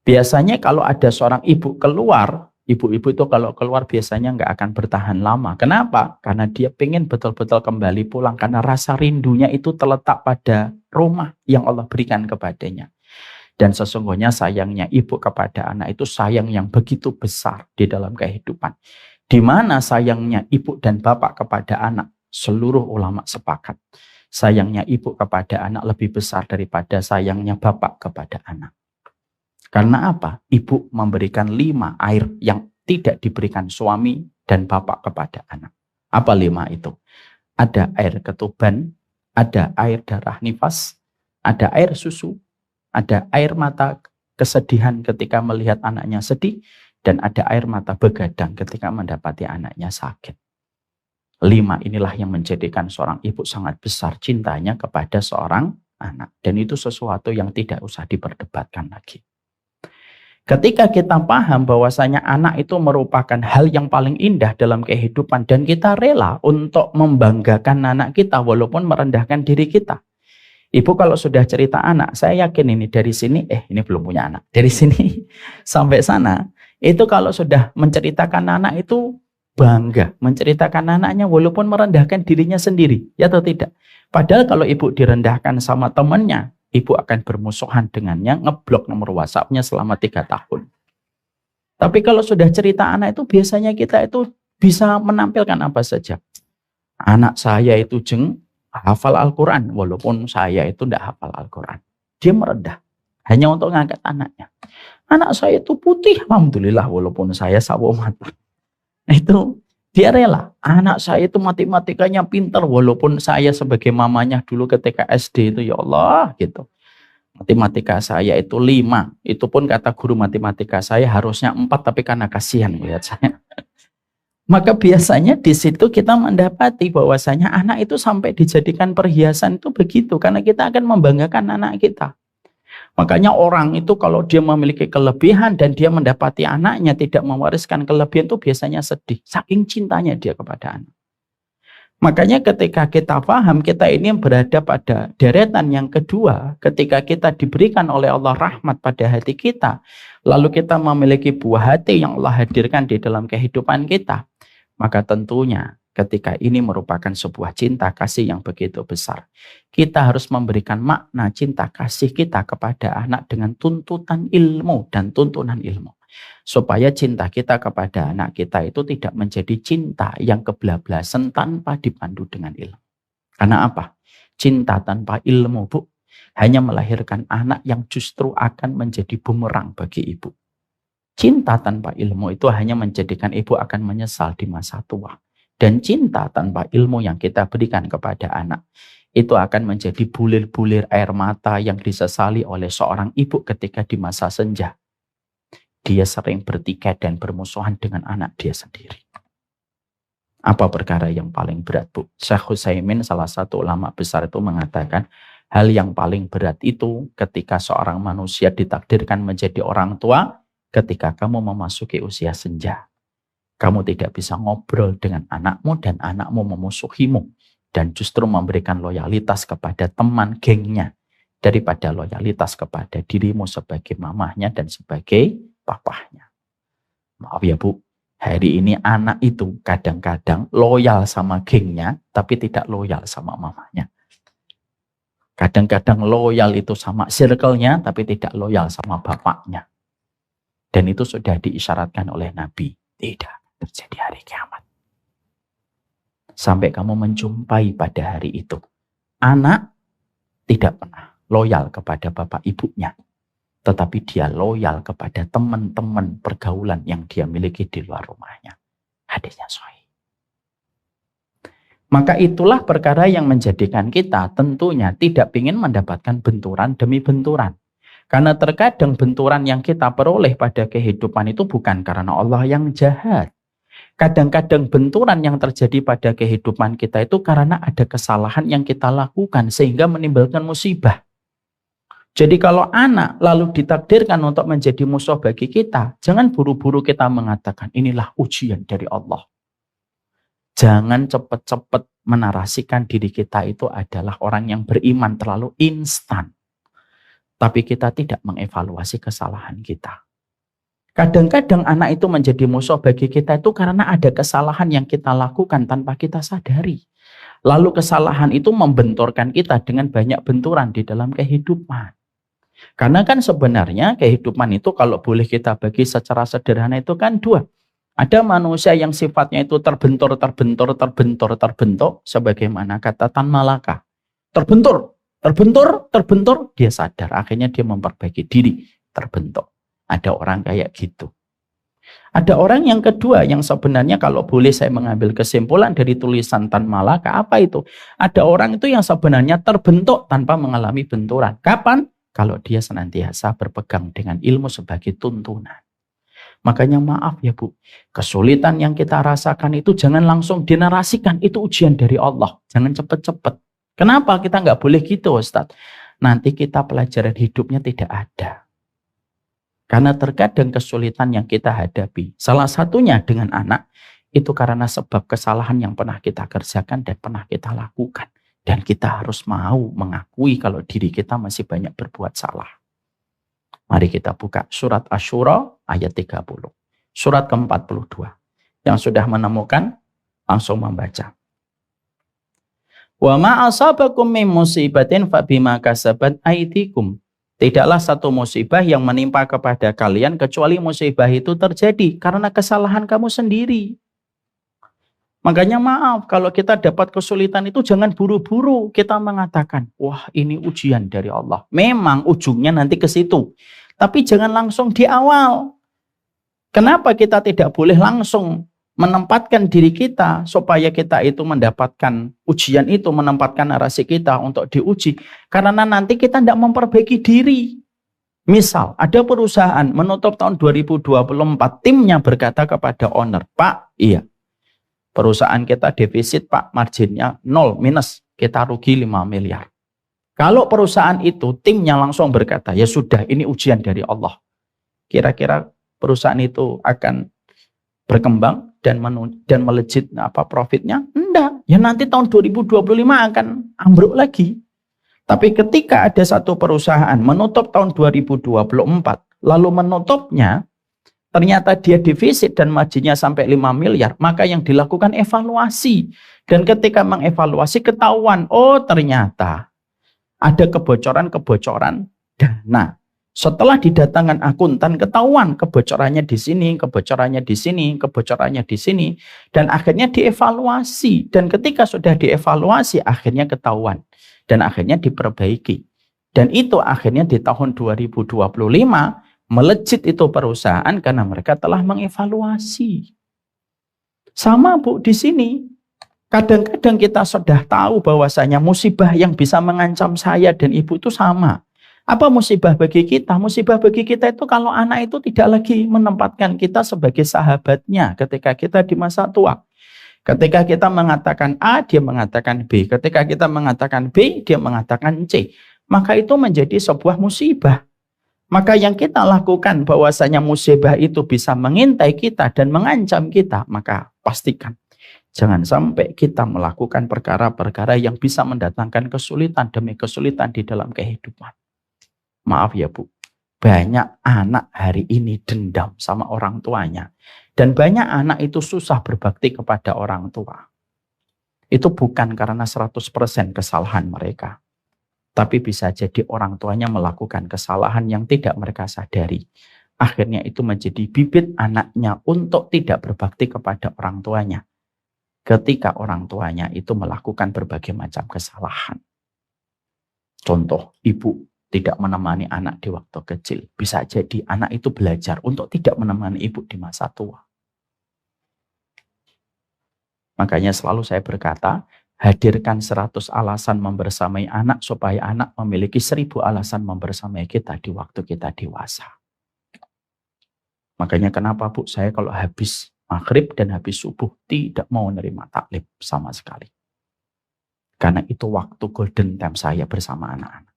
Biasanya kalau ada seorang ibu keluar, ibu-ibu itu kalau keluar biasanya nggak akan bertahan lama. Kenapa? Karena dia pengen betul-betul kembali pulang. Karena rasa rindunya itu terletak pada rumah yang Allah berikan kepadanya. Dan sesungguhnya sayangnya ibu kepada anak itu sayang yang begitu besar di dalam kehidupan. Di mana sayangnya ibu dan bapak kepada anak, seluruh ulama sepakat. Sayangnya ibu kepada anak lebih besar daripada sayangnya bapak kepada anak. Karena apa? Ibu memberikan 5 air yang tidak diberikan suami dan bapak kepada anak. Apa 5 itu? Ada air ketuban, ada air darah nifas, ada air susu, ada air mata kesedihan ketika melihat anaknya sedih, dan ada air mata begadang ketika mendapati anaknya sakit. 5 inilah yang menjadikan seorang ibu sangat besar cintanya kepada seorang anak. Dan itu sesuatu yang tidak usah diperdebatkan lagi. Ketika kita paham bahwasanya anak itu merupakan hal yang paling indah dalam kehidupan dan kita rela untuk membanggakan anak kita walaupun merendahkan diri kita. Ibu kalau sudah cerita anak, saya yakin ini dari sini, ini belum punya anak. Dari sini sampai sana, itu kalau sudah menceritakan anak itu bangga. Menceritakan anaknya walaupun merendahkan dirinya sendiri, ya atau tidak? Padahal kalau ibu direndahkan sama temannya, ibu akan bermusuhan dengannya, ngeblok nomor WhatsApp-nya selama 3 tahun. Tapi kalau sudah cerita anak itu biasanya kita itu bisa menampilkan apa saja. Anak saya itu hafal Al-Quran, walaupun saya itu tidak hafal Al-Quran. Dia merendah, hanya untuk ngangkat anaknya. Anak saya itu putih, alhamdulillah, walaupun saya sawo mata. Itu dia rela. Anak saya itu matematikanya pintar, walaupun saya sebagai mamanya dulu ketika SD itu ya Allah gitu. Matematika saya itu 5. Itu pun kata guru matematika saya harusnya 4, tapi karena kasihan melihat saya. Maka biasanya di situ kita mendapati bahwasanya anak itu sampai dijadikan perhiasan itu begitu. Karena kita akan membanggakan anak kita. Makanya orang itu kalau dia memiliki kelebihan dan dia mendapati anaknya tidak mewariskan kelebihan itu biasanya sedih. Saking cintanya dia kepada anak. Makanya ketika kita paham kita ini berada pada deretan yang kedua. Ketika kita diberikan oleh Allah rahmat pada hati kita. Lalu kita memiliki buah hati yang Allah hadirkan di dalam kehidupan kita. Maka tentunya ketika ini merupakan sebuah cinta kasih yang begitu besar. Kita harus memberikan makna cinta kasih kita kepada anak dengan tuntutan ilmu dan tuntunan ilmu. Supaya cinta kita kepada anak kita itu tidak menjadi cinta yang kebablasan tanpa dipandu dengan ilmu. Karena apa? Cinta tanpa ilmu, Bu, hanya melahirkan anak yang justru akan menjadi bumerang bagi ibu. Cinta tanpa ilmu itu hanya menjadikan ibu akan menyesal di masa tua. Dan cinta tanpa ilmu yang kita berikan kepada anak, itu akan menjadi bulir-bulir air mata yang disesali oleh seorang ibu ketika di masa senja. Dia sering bertikai dan bermusuhan dengan anak dia sendiri. Apa perkara yang paling berat, Bu? Syekh Utsaimin, salah satu ulama besar itu mengatakan, hal yang paling berat itu ketika seorang manusia ditakdirkan menjadi orang tua, ketika kamu memasuki usia senja. Kamu tidak bisa ngobrol dengan anakmu dan anakmu memusuhimu. Dan justru memberikan loyalitas kepada teman gengnya. Daripada loyalitas kepada dirimu sebagai mamahnya dan sebagai papahnya. Maaf ya Bu, hari ini anak itu kadang-kadang loyal sama gengnya, tapi tidak loyal sama mamahnya. Kadang-kadang loyal itu sama circle-nya, tapi tidak loyal sama bapaknya. Dan itu sudah diisyaratkan oleh Nabi. Tidak terjadi hari kiamat. Sampai kamu menjumpai pada hari itu. Anak tidak pernah loyal kepada bapak ibunya, tetapi dia loyal kepada teman-teman pergaulan yang dia miliki di luar rumahnya. Hadisnya sahih. Maka itulah perkara yang menjadikan kita tentunya tidak ingin mendapatkan benturan demi benturan. Karena terkadang benturan yang kita peroleh pada kehidupan itu bukan karena Allah yang jahat. Kadang-kadang benturan yang terjadi pada kehidupan kita itu karena ada kesalahan yang kita lakukan sehingga menimbulkan musibah. Jadi kalau anak lalu ditakdirkan untuk menjadi musuh bagi kita, jangan buru-buru kita mengatakan inilah ujian dari Allah. Jangan cepat-cepat menarasikan diri kita itu adalah orang yang beriman terlalu instan. Tapi kita tidak mengevaluasi kesalahan kita. Kadang-kadang anak itu menjadi musuh bagi kita itu karena ada kesalahan yang kita lakukan tanpa kita sadari. Lalu kesalahan itu membenturkan kita dengan banyak benturan di dalam kehidupan. Karena kan sebenarnya kehidupan itu kalau boleh kita bagi secara sederhana itu kan dua. Ada manusia yang sifatnya itu terbentur, sebagaimana kata Tan Malaka. Terbentur, dia sadar. Akhirnya dia memperbaiki diri, terbentuk. Ada orang kayak gitu. Ada orang yang kedua yang sebenarnya kalau boleh saya mengambil kesimpulan dari tulisan Tan Malaka, apa itu? Ada orang itu yang sebenarnya terbentuk tanpa mengalami benturan. Kapan? Kalau dia senantiasa berpegang dengan ilmu sebagai tuntunan. Makanya maaf ya Bu, kesulitan yang kita rasakan itu jangan langsung dinarasikan, itu ujian dari Allah. Jangan cepet-cepet. Kenapa kita nggak boleh gitu Ustadz? Nanti kita pelajaran hidupnya tidak ada. Karena terkadang kesulitan yang kita hadapi, salah satunya dengan anak, itu karena sebab kesalahan yang pernah kita kerjakan dan pernah kita lakukan. Dan kita harus mau mengakui kalau diri kita masih banyak berbuat salah. Mari kita buka surat Asy-Syura ayat 30. Surat ke-42. Yang sudah menemukan, langsung membaca. Wa ma asabakum min musibatin fabima kasabat aydikum. Tidaklah satu musibah yang menimpa kepada kalian kecuali musibah itu terjadi karena kesalahan kamu sendiri. Makanya maaf kalau kita dapat kesulitan itu jangan buru-buru kita mengatakan, wah ini ujian dari Allah. Memang ujungnya nanti ke situ. Tapi jangan langsung di awal. Kenapa kita tidak boleh langsung menempatkan diri kita supaya kita itu mendapatkan ujian itu, menempatkan narasi kita untuk diuji. Karena nanti kita tidak memperbaiki diri. Misal ada perusahaan menutup tahun 2024, timnya berkata kepada owner, Pak, iya perusahaan kita defisit Pak, marginnya 0, minus, kita rugi 5 miliar. Kalau perusahaan itu timnya langsung berkata, ya sudah ini ujian dari Allah. Kira-kira perusahaan itu akan berkembang dan melejit profitnya? Enggak. Ya nanti tahun 2025 akan ambruk lagi. Tapi ketika ada satu perusahaan menutup tahun 2024, lalu menutupnya, ternyata dia defisit dan marginnya sampai 5 miliar, maka yang dilakukan evaluasi. Dan ketika mengevaluasi ketahuan, oh ternyata ada kebocoran-kebocoran dana. Setelah didatangkan akuntan ketahuan kebocorannya di sini, kebocorannya di sini, kebocorannya di sini. Dan akhirnya dievaluasi. Dan ketika sudah dievaluasi akhirnya ketahuan. Dan akhirnya diperbaiki. Dan itu akhirnya di tahun 2025 melejit itu perusahaan karena mereka telah mengevaluasi. Sama Bu di sini. Kadang-kadang kita sudah tahu bahwasanya musibah yang bisa mengancam saya dan ibu itu sama. Apa musibah bagi kita? Musibah bagi kita itu kalau anak itu tidak lagi menempatkan kita sebagai sahabatnya ketika kita di masa tua. Ketika kita mengatakan A, dia mengatakan B. Ketika kita mengatakan B, dia mengatakan C. Maka itu menjadi sebuah musibah. Maka yang kita lakukan bahwasanya musibah itu bisa mengintai kita dan mengancam kita, maka pastikan jangan sampai kita melakukan perkara-perkara yang bisa mendatangkan kesulitan demi kesulitan di dalam kehidupan. Maaf ya Bu, banyak anak hari ini dendam sama orang tuanya. Dan banyak anak itu susah berbakti kepada orang tua. Itu bukan karena 100% kesalahan mereka. Tapi bisa jadi orang tuanya melakukan kesalahan yang tidak mereka sadari. Akhirnya itu menjadi bibit anaknya untuk tidak berbakti kepada orang tuanya. Ketika orang tuanya itu melakukan berbagai macam kesalahan. Contoh, ibu tidak menemani anak di waktu kecil. Bisa jadi anak itu belajar untuk tidak menemani ibu di masa tua. Makanya selalu saya berkata, hadirkan 100 alasan membersamai anak supaya anak memiliki 1000 alasan membersamai kita di waktu kita dewasa. Makanya kenapa Bu, saya kalau habis maghrib dan habis subuh tidak mau nerima taklim sama sekali. Karena itu waktu golden time saya bersama anak-anak.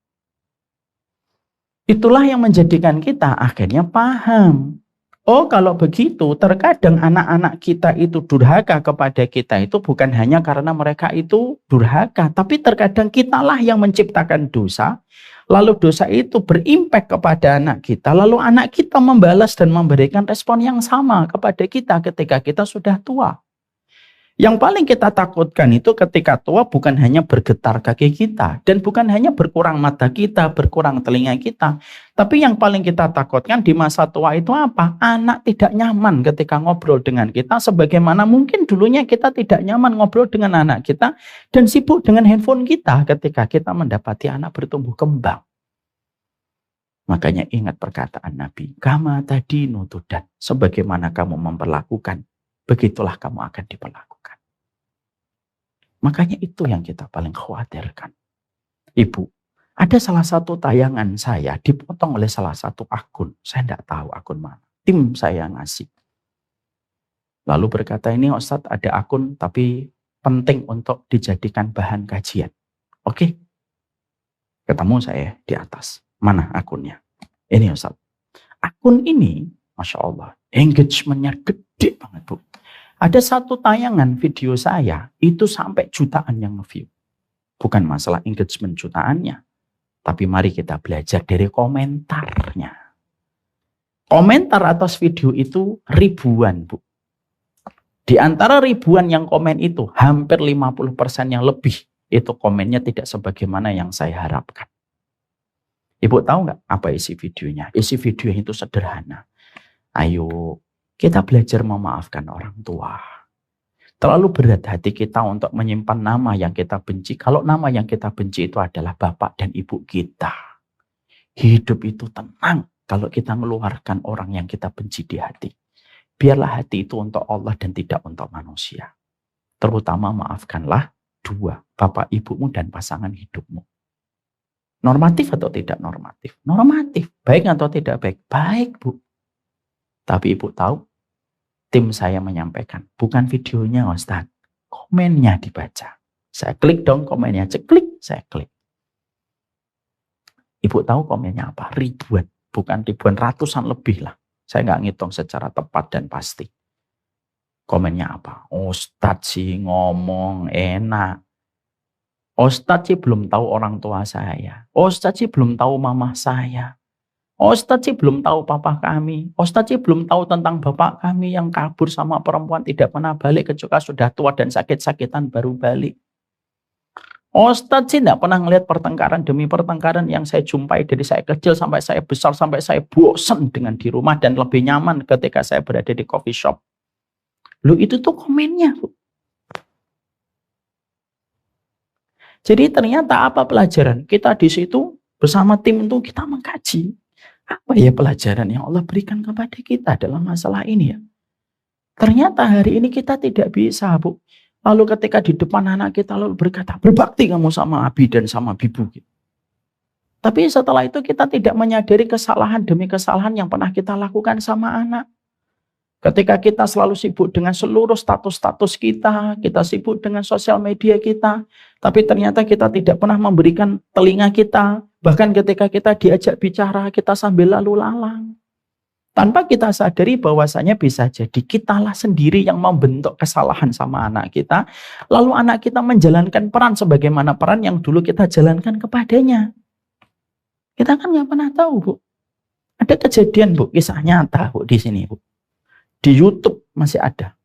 Itulah yang menjadikan kita akhirnya paham. Oh, kalau begitu terkadang anak-anak kita itu durhaka kepada kita itu bukan hanya karena mereka itu durhaka, tapi terkadang kitalah yang menciptakan dosa. Lalu dosa itu berimpak kepada anak kita, lalu anak kita membalas dan memberikan respon yang sama kepada kita ketika kita sudah tua. Yang paling kita takutkan itu ketika tua bukan hanya bergetar kaki kita dan bukan hanya berkurang mata kita, berkurang telinga kita. Tapi yang paling kita takutkan di masa tua itu apa? Anak tidak nyaman ketika ngobrol dengan kita sebagaimana mungkin dulunya kita tidak nyaman ngobrol dengan anak kita dan sibuk dengan handphone kita ketika kita mendapati anak bertumbuh kembang. Makanya ingat perkataan Nabi, kama tadi nutudan, sebagaimana kamu memperlakukan, begitulah kamu akan diperlakukan. Makanya itu yang kita paling khawatirkan. Ibu, ada salah satu tayangan saya dipotong oleh salah satu akun. Saya tidak tahu akun mana. Tim saya ngasih. Lalu berkata, ini Ustadz ada akun tapi penting untuk dijadikan bahan kajian. Oke. Ketemu saya di atas. Mana akunnya? Ini Ustadz. Akun ini, Masya Allah, engagementnya gede banget Bu. Ada satu tayangan video saya, itu sampai jutaan yang nge-view. Bukan masalah engagement jutaannya. Tapi mari kita belajar dari komentarnya. Komentar atas video itu ribuan, Bu. Di antara ribuan yang komen itu, hampir 50% yang lebih, itu komennya tidak sebagaimana yang saya harapkan. Ibu tahu nggak apa isi videonya? Isi video itu sederhana. Ayo, kita belajar memaafkan orang tua. Terlalu berat hati kita untuk menyimpan nama yang kita benci. Kalau nama yang kita benci itu adalah bapak dan ibu kita. Hidup itu tenang kalau kita mengeluarkan orang yang kita benci di hati. Biarlah hati itu untuk Allah dan tidak untuk manusia. Terutama maafkanlah dua, bapak ibumu dan pasangan hidupmu. Normatif atau tidak normatif? Normatif. Baik atau tidak baik? Baik, Bu. Tapi ibu tahu, tim saya menyampaikan, bukan videonya Ustaz, komennya dibaca. Saya klik dong komennya, klik, saya klik. Ibu tahu komennya apa? Ribuan, bukan ribuan, ratusan lebih lah. Saya nggak ngitung secara tepat dan pasti. Komennya apa? Ustaz sih ngomong enak. Ustaz sih belum tahu orang tua saya. Ustaz sih belum tahu mama saya. Ustaz sih belum tahu papa kami. Ustaz sih belum tahu tentang bapak kami yang kabur sama perempuan tidak pernah balik kecuali sudah tua dan sakit-sakitan baru balik. Ustaz sih tidak pernah ngelihat pertengkaran demi pertengkaran yang saya jumpai dari saya kecil sampai saya besar sampai saya bosan dengan di rumah dan lebih nyaman ketika saya berada di coffee shop. Lu itu tuh komennya, Bu. Jadi ternyata apa pelajaran? Kita di situ bersama tim itu kita mengkaji. Apa ya pelajaran yang Allah berikan kepada kita dalam masalah ini ya? Ternyata hari ini kita tidak bisa, Bu. Lalu ketika di depan anak kita lalu berkata, berbakti kamu sama Abi dan sama Bibu. Tapi setelah itu kita tidak menyadari kesalahan demi kesalahan yang pernah kita lakukan sama anak. Ketika kita selalu sibuk dengan seluruh status-status kita sibuk dengan sosial media kita, tapi ternyata kita tidak pernah memberikan telinga kita, bahkan ketika kita diajak bicara, kita sambil lalu lalang. Tanpa kita sadari bahwasanya bisa jadi kitalah sendiri yang membentuk kesalahan sama anak kita, lalu anak kita menjalankan peran sebagaimana peran yang dulu kita jalankan kepadanya. Kita kan nggak pernah tahu, Bu. Ada kejadian, Bu, kisah nyata, Bu, di sini, Bu. Di YouTube masih ada.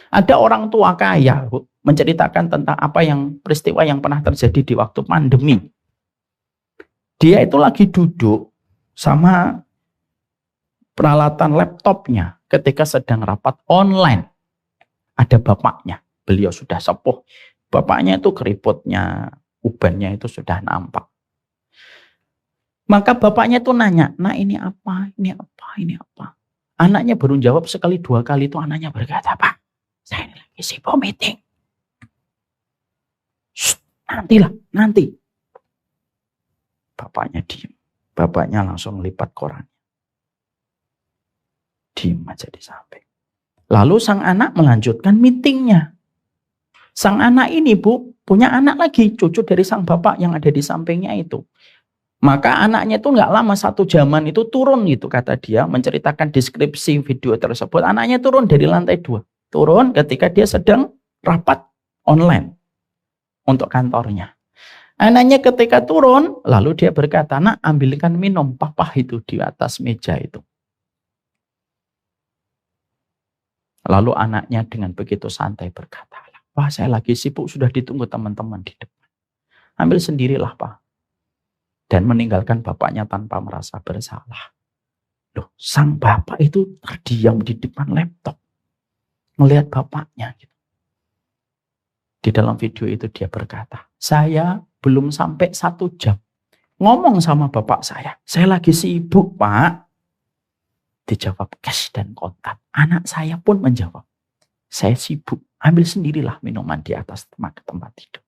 Ada orang tua kaya, Bu, menceritakan tentang apa yang peristiwa yang pernah terjadi di waktu pandemi. Dia itu lagi duduk sama peralatan laptopnya ketika sedang rapat online. Ada bapaknya, beliau sudah sepuh. Bapaknya itu keriputnya, ubannya itu sudah nampak. Maka bapaknya itu nanya, nah ini apa, ini apa, ini apa. Anaknya baru jawab sekali 2 kali itu anaknya berkata, Pak, saya ini lagi sibuk meeting. Nantilah, nanti. Bapaknya diem. Bapaknya langsung lipat koran. Diem aja di samping. Lalu sang anak melanjutkan meetingnya. Sang anak ini, Bu, punya anak lagi, cucu dari sang bapak yang ada di sampingnya itu. Maka anaknya itu nggak lama 1 jaman itu turun gitu kata dia, menceritakan deskripsi video tersebut. Anaknya turun dari lantai 2. Turun ketika dia sedang rapat online untuk kantornya. Anaknya ketika turun, lalu dia berkata, nak ambilkan minum, papa itu di atas meja itu. Lalu anaknya dengan begitu santai berkata, Pak, saya lagi sibuk, sudah ditunggu teman-teman di depan. Ambil sendirilah, Pak. Dan meninggalkan bapaknya tanpa merasa bersalah. Loh, sang bapak itu terdiam di depan laptop. Melihat bapaknya. Gitu. Di dalam video itu dia berkata, saya belum sampai 1 jam. Ngomong sama bapak saya lagi sibuk, Pak. Dijawab cash dan kontak. Anak saya pun menjawab, saya sibuk. Ambil sendirilah minuman di atas tempat tidur.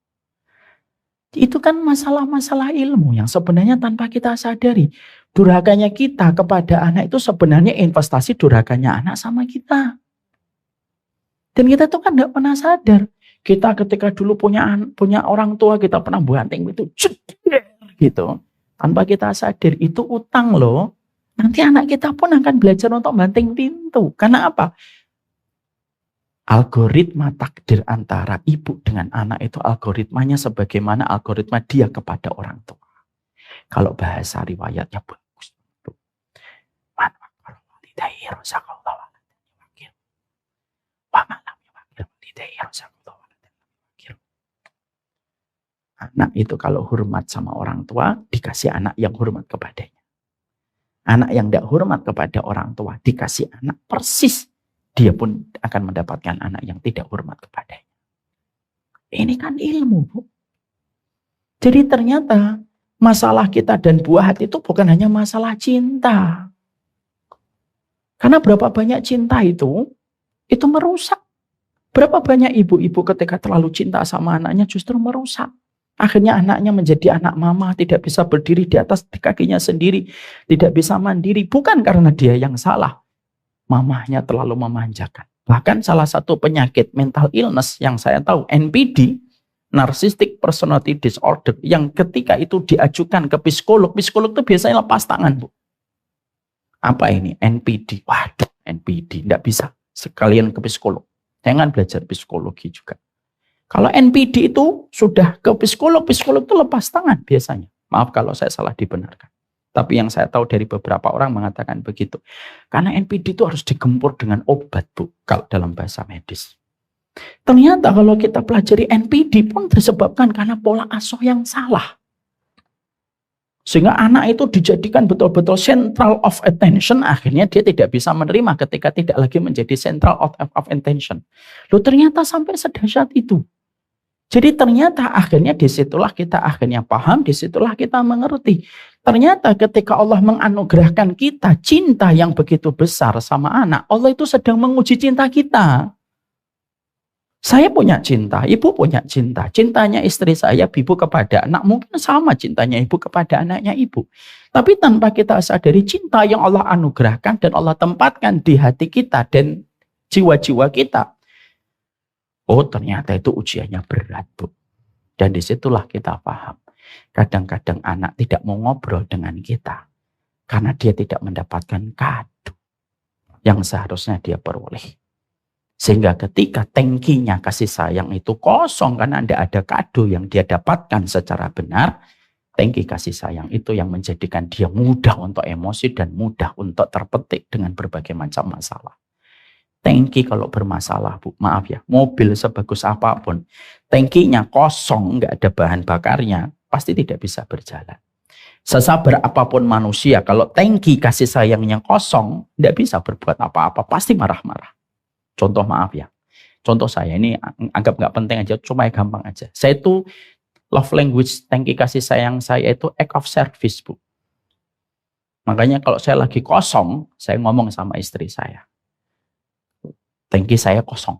Itu kan masalah-masalah ilmu yang sebenarnya tanpa kita sadari. Durhakanya kita kepada anak itu sebenarnya investasi durhakanya anak sama kita. Dan kita tuh kan gak pernah sadar. Kita ketika dulu punya orang tua, kita pernah banting itu gitu. Tanpa kita sadar itu utang loh. Nanti anak kita pun akan belajar untuk banting pintu. Karena apa? Algoritma takdir antara ibu dengan anak itu algoritmanya sebagaimana algoritma dia kepada orang tua. Kalau bahasa riwayatnya bagus. Anak itu kalau hormat sama orang tua, dikasih anak yang hormat kepadanya. Anak yang tidak hormat kepada orang tua, dikasih anak persis. Dia pun akan mendapatkan anak yang tidak hormat kepadanya. Ini kan ilmu, Bu. Jadi ternyata masalah kita dan buah hati itu bukan hanya masalah cinta. Karena berapa banyak cinta itu merusak. Berapa banyak ibu-ibu ketika terlalu cinta sama anaknya justru merusak. Akhirnya anaknya menjadi anak mama, tidak bisa berdiri di atas kakinya sendiri, tidak bisa mandiri. Bukan karena dia yang salah. Mamahnya terlalu memanjakan. Bahkan salah satu penyakit mental illness yang saya tahu, NPD, Narcissistic Personality Disorder, yang ketika itu diajukan ke psikolog itu biasanya lepas tangan, Bu. Apa ini? NPD. Waduh, NPD. Tidak bisa. Sekalian ke psikolog. Jangan belajar psikologi juga. Kalau NPD itu sudah ke psikolog itu lepas tangan biasanya. Maaf kalau saya salah dibenarkan. Tapi yang saya tahu dari beberapa orang mengatakan begitu. Karena NPD itu harus digempur dengan obat, Bu, kalau dalam bahasa medis. Ternyata kalau kita pelajari NPD pun disebabkan karena pola asuh yang salah. Sehingga anak itu dijadikan betul-betul central of attention, akhirnya dia tidak bisa menerima ketika tidak lagi menjadi central of attention. Loh, ternyata sampai sedahsyat itu. Jadi ternyata akhirnya disitulah kita akhirnya paham, disitulah kita mengerti. Ternyata ketika Allah menganugerahkan kita cinta yang begitu besar sama anak, Allah itu sedang menguji cinta kita. Saya punya cinta, ibu punya cinta. Cintanya istri saya, ibu kepada anak, mungkin sama cintanya ibu kepada anaknya ibu. Tapi tanpa kita sadari cinta yang Allah anugerahkan dan Allah tempatkan di hati kita dan jiwa-jiwa kita. Oh, ternyata itu ujiannya berat, Bu. Dan disitulah kita paham. Kadang-kadang anak tidak mau ngobrol dengan kita. Karena dia tidak mendapatkan kado yang seharusnya dia peroleh. Sehingga ketika tangkinya kasih sayang itu kosong karena tidak ada kado yang dia dapatkan secara benar, tangki kasih sayang itu yang menjadikan dia mudah untuk emosi dan mudah untuk terpetik dengan berbagai macam masalah. Tangki kalau bermasalah, Bu, maaf ya, mobil sebagus apapun, tangkinya kosong, nggak ada bahan bakarnya, pasti tidak bisa berjalan. Sesabar apapun manusia, kalau tangki kasih sayangnya kosong, tidak bisa berbuat apa-apa, pasti marah-marah. Contoh maaf ya, contoh saya ini anggap nggak penting aja, cuma gampang aja. Saya itu love language tangki kasih sayang saya itu act of service, Bu. Makanya kalau saya lagi kosong, saya ngomong sama istri saya. Tangki saya kosong.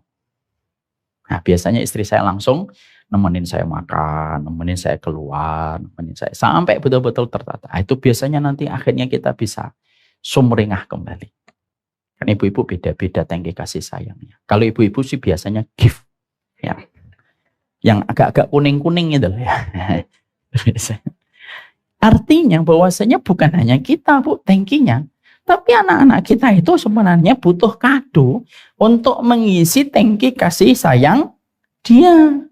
Nah, biasanya istri saya langsung nemenin saya makan, nemenin saya keluar, nemenin saya sampai betul-betul tertata. Itu biasanya nanti akhirnya kita bisa sumringah kembali. Kan ibu-ibu beda-beda tangki kasih sayangnya. Kalau ibu-ibu sih biasanya gift, ya, yang agak-agak kuning-kuning itu ya. Artinya bahwasanya bukan hanya kita, Bu, tangkinya, tapi anak-anak kita itu sebenarnya butuh kado untuk mengisi tangki kasih sayang dia.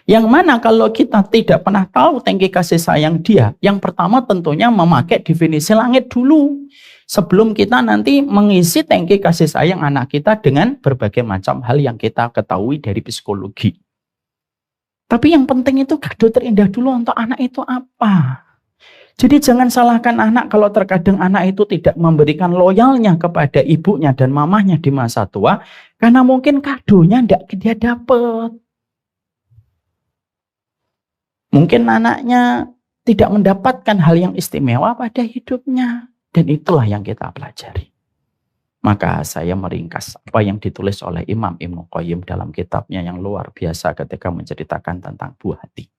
Yang mana kalau kita tidak pernah tahu tangki kasih sayang dia, yang pertama tentunya memakai definisi langit dulu. Sebelum kita nanti mengisi tangki kasih sayang anak kita dengan berbagai macam hal yang kita ketahui dari psikologi. Tapi yang penting itu kado terindah dulu untuk anak itu apa? Jadi jangan salahkan anak kalau terkadang anak itu tidak memberikan loyalnya kepada ibunya dan mamahnya di masa tua, karena mungkin kadonya tidak dia dapat. Mungkin anaknya tidak mendapatkan hal yang istimewa pada hidupnya. Dan itulah yang kita pelajari. Maka saya meringkas apa yang ditulis oleh Imam Ibnu Qayyim dalam kitabnya yang luar biasa ketika menceritakan tentang buah hati.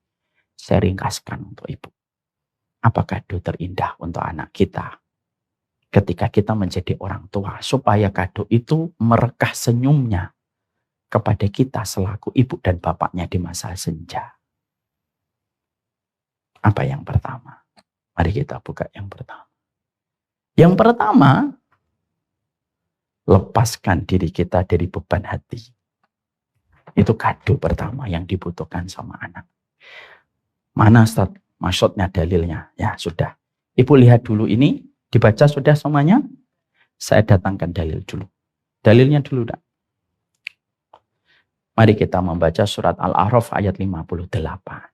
Saya ringkaskan untuk ibu. Apa kado terindah untuk anak kita ketika kita menjadi orang tua, supaya kado itu merekah senyumnya kepada kita selaku ibu dan bapaknya di masa senja. Apa yang pertama? Mari kita buka yang pertama. Yang pertama, lepaskan diri kita dari beban hati. Itu kado pertama yang dibutuhkan sama anak. Mana Ustaz? Maksudnya dalilnya? Ya sudah. Ibu lihat dulu ini, dibaca sudah semuanya? Saya datangkan dalil dulu. Dalilnya dulu dah. Mari kita membaca surat Al-A'raf ayat 58.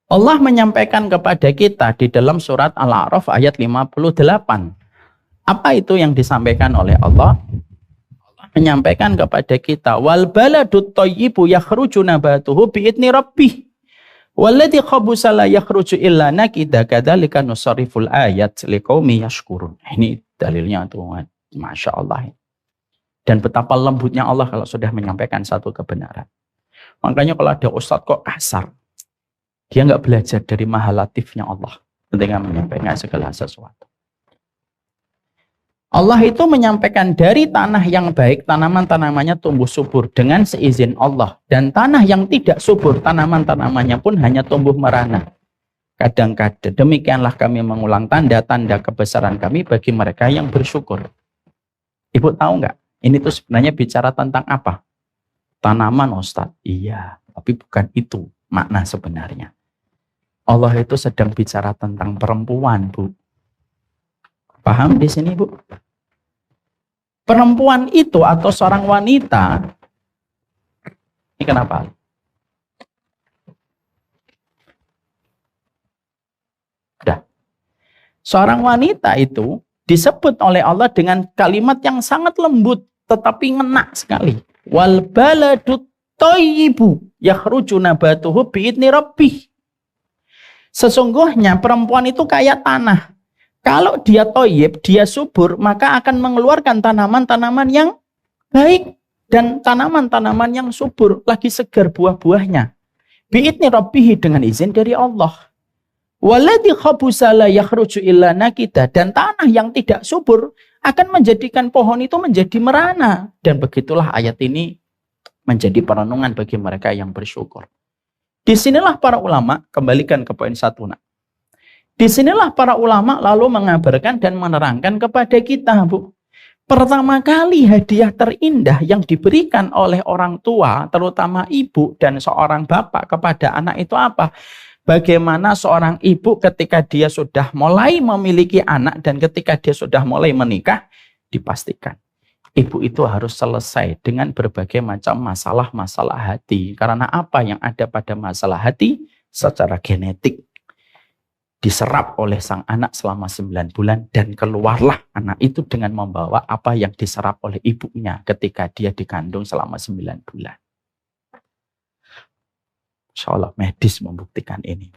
Allah menyampaikan kepada kita di dalam surat Al-A'raf ayat 58. Apa itu yang disampaikan oleh Allah? Allah menyampaikan kepada kita, wal baladut thayyibu yakhruju nabatuhu bi'idni rabbih. Walladzi khabusa la yakhruju illa nakida kadzalika nusarriful ayat liqaumi yashkurun. Ini dalilnya Tuhan. Masya Allah. Dan betapa lembutnya Allah kalau sudah menyampaikan satu kebenaran. Makanya kalau ada ustadz kok kasar, dia nggak belajar dari maha latifnya Allah ketika menyampaikan segala sesuatu. Allah itu menyampaikan dari tanah yang baik, tanaman-tanamannya tumbuh subur dengan seizin Allah. Dan tanah yang tidak subur, tanaman-tanamannya pun hanya tumbuh merana. Kadang-kadang demikianlah kami mengulang tanda-tanda kebesaran kami bagi mereka yang bersyukur. Ibu tahu nggak? Ini tuh sebenarnya bicara tentang apa? Tanaman, Ustadz. Iya, tapi bukan itu makna sebenarnya. Allah itu sedang bicara tentang perempuan, Bu. Paham di sini, Bu? Perempuan itu atau seorang wanita, ini kenapa? Udah. Seorang wanita itu disebut oleh Allah dengan kalimat yang sangat lembut, tetapi ngena sekali. Wal baladut thayyibu yakhruju nabatuhu bi'idni rabbih. Sesungguhnya perempuan itu kayak tanah. Kalau dia thayyib, dia subur, maka akan mengeluarkan tanaman-tanaman yang baik. Dan tanaman-tanaman yang subur, lagi segar buah-buahnya. Bi'idni rabbihi, dengan izin dari Allah. Waladzi khabusa la yakhruju illa nakida. Dan tanah yang tidak subur akan menjadikan pohon itu menjadi merana. Dan begitulah ayat ini menjadi perenungan bagi mereka yang bersyukur. Disinilah para ulama, kembalikan ke poin 1. Disinilah para ulama lalu mengabarkan dan menerangkan kepada kita, Bu. Pertama kali hadiah terindah yang diberikan oleh orang tua, terutama ibu dan seorang bapak kepada anak itu apa? Bagaimana seorang ibu ketika dia sudah mulai memiliki anak dan ketika dia sudah mulai menikah, dipastikan ibu itu harus selesai dengan berbagai macam masalah-masalah hati. Karena apa yang ada pada masalah hati secara genetik diserap oleh sang anak selama 9 bulan dan keluarlah anak itu dengan membawa apa yang diserap oleh ibunya ketika dia dikandung selama 9 bulan. Insya Allah medis membuktikan ini.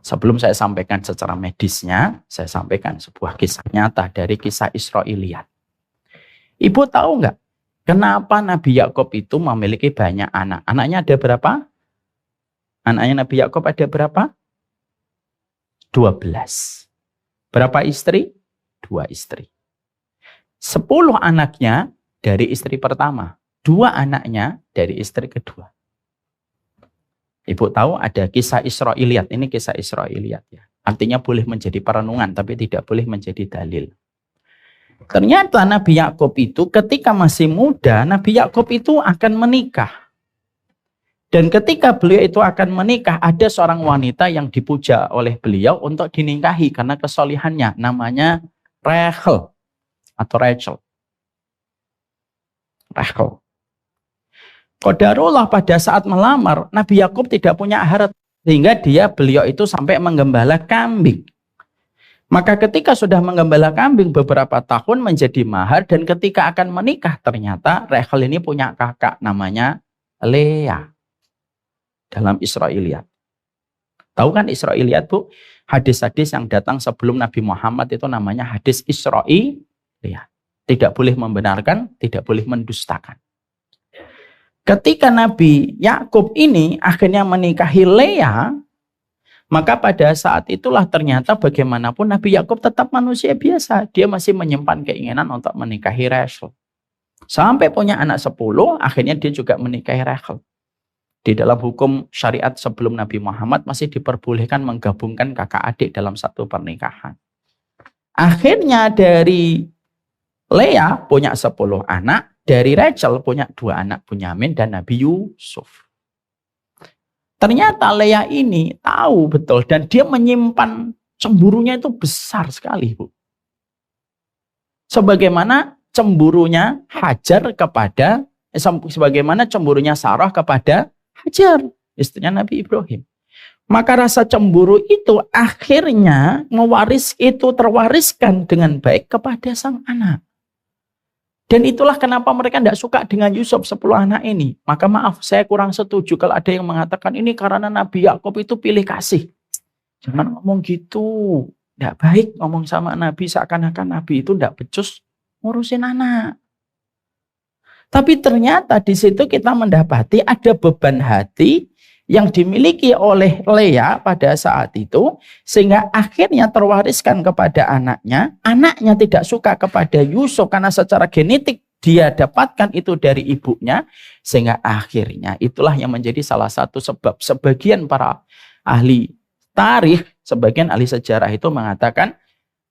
Sebelum saya sampaikan secara medisnya, saya sampaikan sebuah kisah nyata dari kisah Israiliyat. Ibu tahu nggak, kenapa Nabi Yakub itu memiliki banyak anak? Anaknya ada berapa? Anaknya Nabi Yakub ada berapa? 12. Berapa istri? 2 istri. 10 anaknya dari istri pertama. 2 anaknya dari istri kedua. Ibu tahu ada kisah Israiliyat. Ini kisah Israiliyat ya. Artinya boleh menjadi perenungan, tapi tidak boleh menjadi dalil. Ternyata Nabi Yakub itu ketika masih muda, Nabi Yakub itu akan menikah. Dan ketika beliau itu akan menikah, ada seorang wanita yang dipuja oleh beliau untuk dinikahi karena kesolihannya. Namanya Rachel atau Rachel. Rachel. Qadarullah pada saat melamar, Nabi Yakub tidak punya harta. Sehingga beliau itu sampai menggembala kambing. Maka ketika sudah menggembala kambing beberapa tahun menjadi mahar. Dan ketika akan menikah ternyata Rachel ini punya kakak namanya Leah. Dalam Israiliyat. Tahu kan Israiliyat Bu? Hadis-hadis yang datang sebelum Nabi Muhammad itu namanya hadis Israiliyat. Tidak boleh membenarkan, tidak boleh mendustakan. Ketika Nabi Yakub ini akhirnya menikahi Leah, maka pada saat itulah ternyata bagaimanapun Nabi Yakub tetap manusia biasa. Dia masih menyimpan keinginan untuk menikahi Rachel. Sampai punya anak 10, akhirnya dia juga menikahi Rachel. Di dalam hukum syariat sebelum Nabi Muhammad masih diperbolehkan menggabungkan kakak adik dalam satu pernikahan. Akhirnya dari Leah punya 10 anak. Dari Rachel punya 2 anak, Bunyamin dan Nabi Yusuf. Ternyata Leah ini tahu betul dan dia menyimpan cemburunya itu besar sekali, Bu. Sebagaimana cemburunya Hajar kepada, sebagaimana cemburunya Sarah kepada Hajar, istrinya Nabi Ibrahim. Maka rasa cemburu itu akhirnya terwariskan dengan baik kepada sang anak. Dan itulah kenapa mereka tidak suka dengan Yusuf 10 anak ini. Maka maaf, saya kurang setuju kalau ada yang mengatakan ini karena Nabi Yakub itu pilih kasih. Jangan ngomong gitu. Tidak baik ngomong sama Nabi seakan-akan Nabi itu tidak becus ngurusin anak. Tapi ternyata di situ kita mendapati ada beban hati yang dimiliki oleh Leah pada saat itu, sehingga akhirnya terwariskan kepada anaknya. Anaknya tidak suka kepada Yusuf karena secara genetik dia dapatkan itu dari ibunya, sehingga akhirnya itulah yang menjadi salah satu sebab sebagian para ahli tarikh, sebagian ahli sejarah itu mengatakan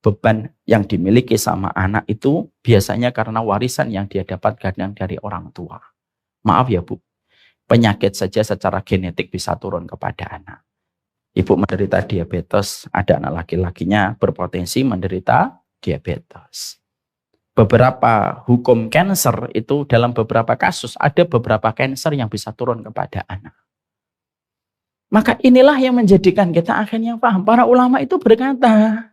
beban yang dimiliki sama anak itu biasanya karena warisan yang dia dapatkan dari orang tua. Maaf ya Bu, penyakit saja secara genetik bisa turun kepada anak. Ibu menderita diabetes, ada anak laki-lakinya berpotensi menderita diabetes. Beberapa hukum kanker itu dalam beberapa kasus ada beberapa kanker yang bisa turun kepada anak. Maka inilah yang menjadikan kita akhirnya paham. Para ulama itu berkata,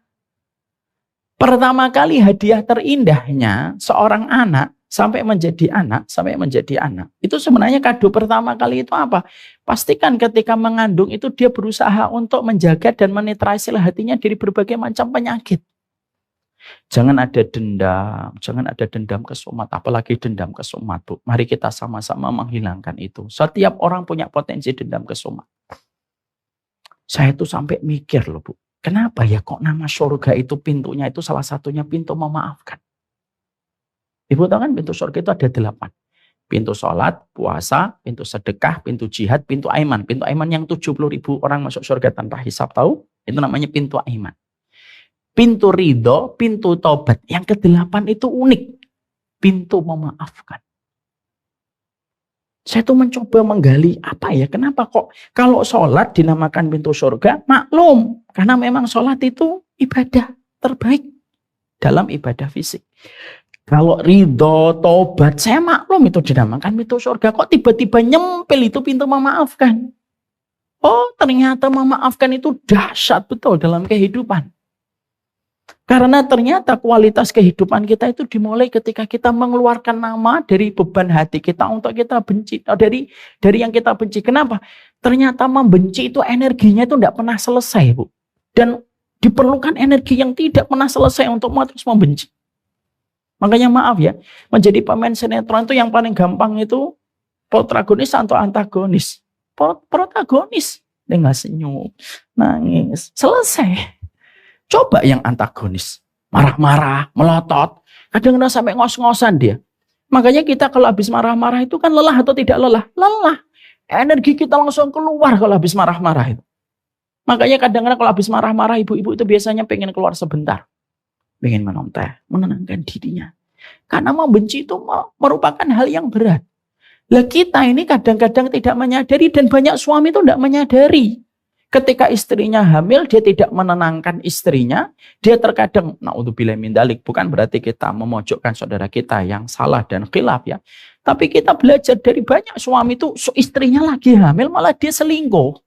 pertama kali hadiah terindahnya seorang anak sampai menjadi anak, itu sebenarnya kado pertama kali itu apa? Pastikan ketika mengandung itu dia berusaha untuk menjaga dan menetralisir hatinya dari berbagai macam penyakit. Jangan ada dendam kesumat, apalagi dendam kesumat, Bu. Mari kita sama-sama menghilangkan itu. Setiap orang punya potensi dendam kesumat. Saya tuh sampai mikir loh, Bu. Kenapa ya kok nama surga itu pintunya itu salah satunya pintu memaafkan? Ibu tahu kan pintu surga itu ada 8. Pintu sholat, puasa, pintu sedekah, pintu jihad, pintu aiman. Pintu aiman yang 70.000 orang masuk surga tanpa hisab, tahu? Itu namanya pintu aiman. Pintu ridho, pintu taubat. Yang ke-8 itu unik. Pintu memaafkan. Saya tuh mencoba menggali apa ya, kenapa kok kalau sholat dinamakan pintu surga, maklum. Karena memang sholat itu ibadah terbaik dalam ibadah fisik. Kalau ridho, tobat, saya maklum itu dinamakan pintu surga. Kok tiba-tiba nyempil itu pintu memaafkan? Oh, ternyata memaafkan itu dahsyat betul dalam kehidupan. Karena ternyata kualitas kehidupan kita itu dimulai ketika kita mengeluarkan nama dari beban hati kita untuk kita benci. Dari yang kita benci. Kenapa? Ternyata membenci itu energinya itu tidak pernah selesai, Bu. Dan diperlukan energi yang tidak pernah selesai untuk terus membenci. Makanya maaf ya, menjadi pemain sinetron itu yang paling gampang itu protagonis atau antagonis. Protagonis, dia nggak senyum, nangis, selesai. Coba yang antagonis, marah-marah, melotot, kadang-kadang sampai ngos-ngosan dia. Makanya kita kalau habis marah-marah itu kan lelah atau tidak lelah? Lelah. Energi kita langsung keluar kalau habis marah-marah itu. Makanya kadang-kadang kalau habis marah-marah ibu-ibu itu biasanya pengen keluar sebentar. Pengen minum teh, menenangkan dirinya. Karena membenci itu merupakan hal yang berat. Lah kita ini kadang-kadang tidak menyadari dan banyak suami itu tidak menyadari. Ketika istrinya hamil, dia tidak menenangkan istrinya. Dia terkadang, naudzubillah min dzalik, bukan berarti kita memojokkan saudara kita yang salah dan khilaf ya. Tapi kita belajar dari banyak suami itu, istrinya lagi hamil malah dia selingkuh.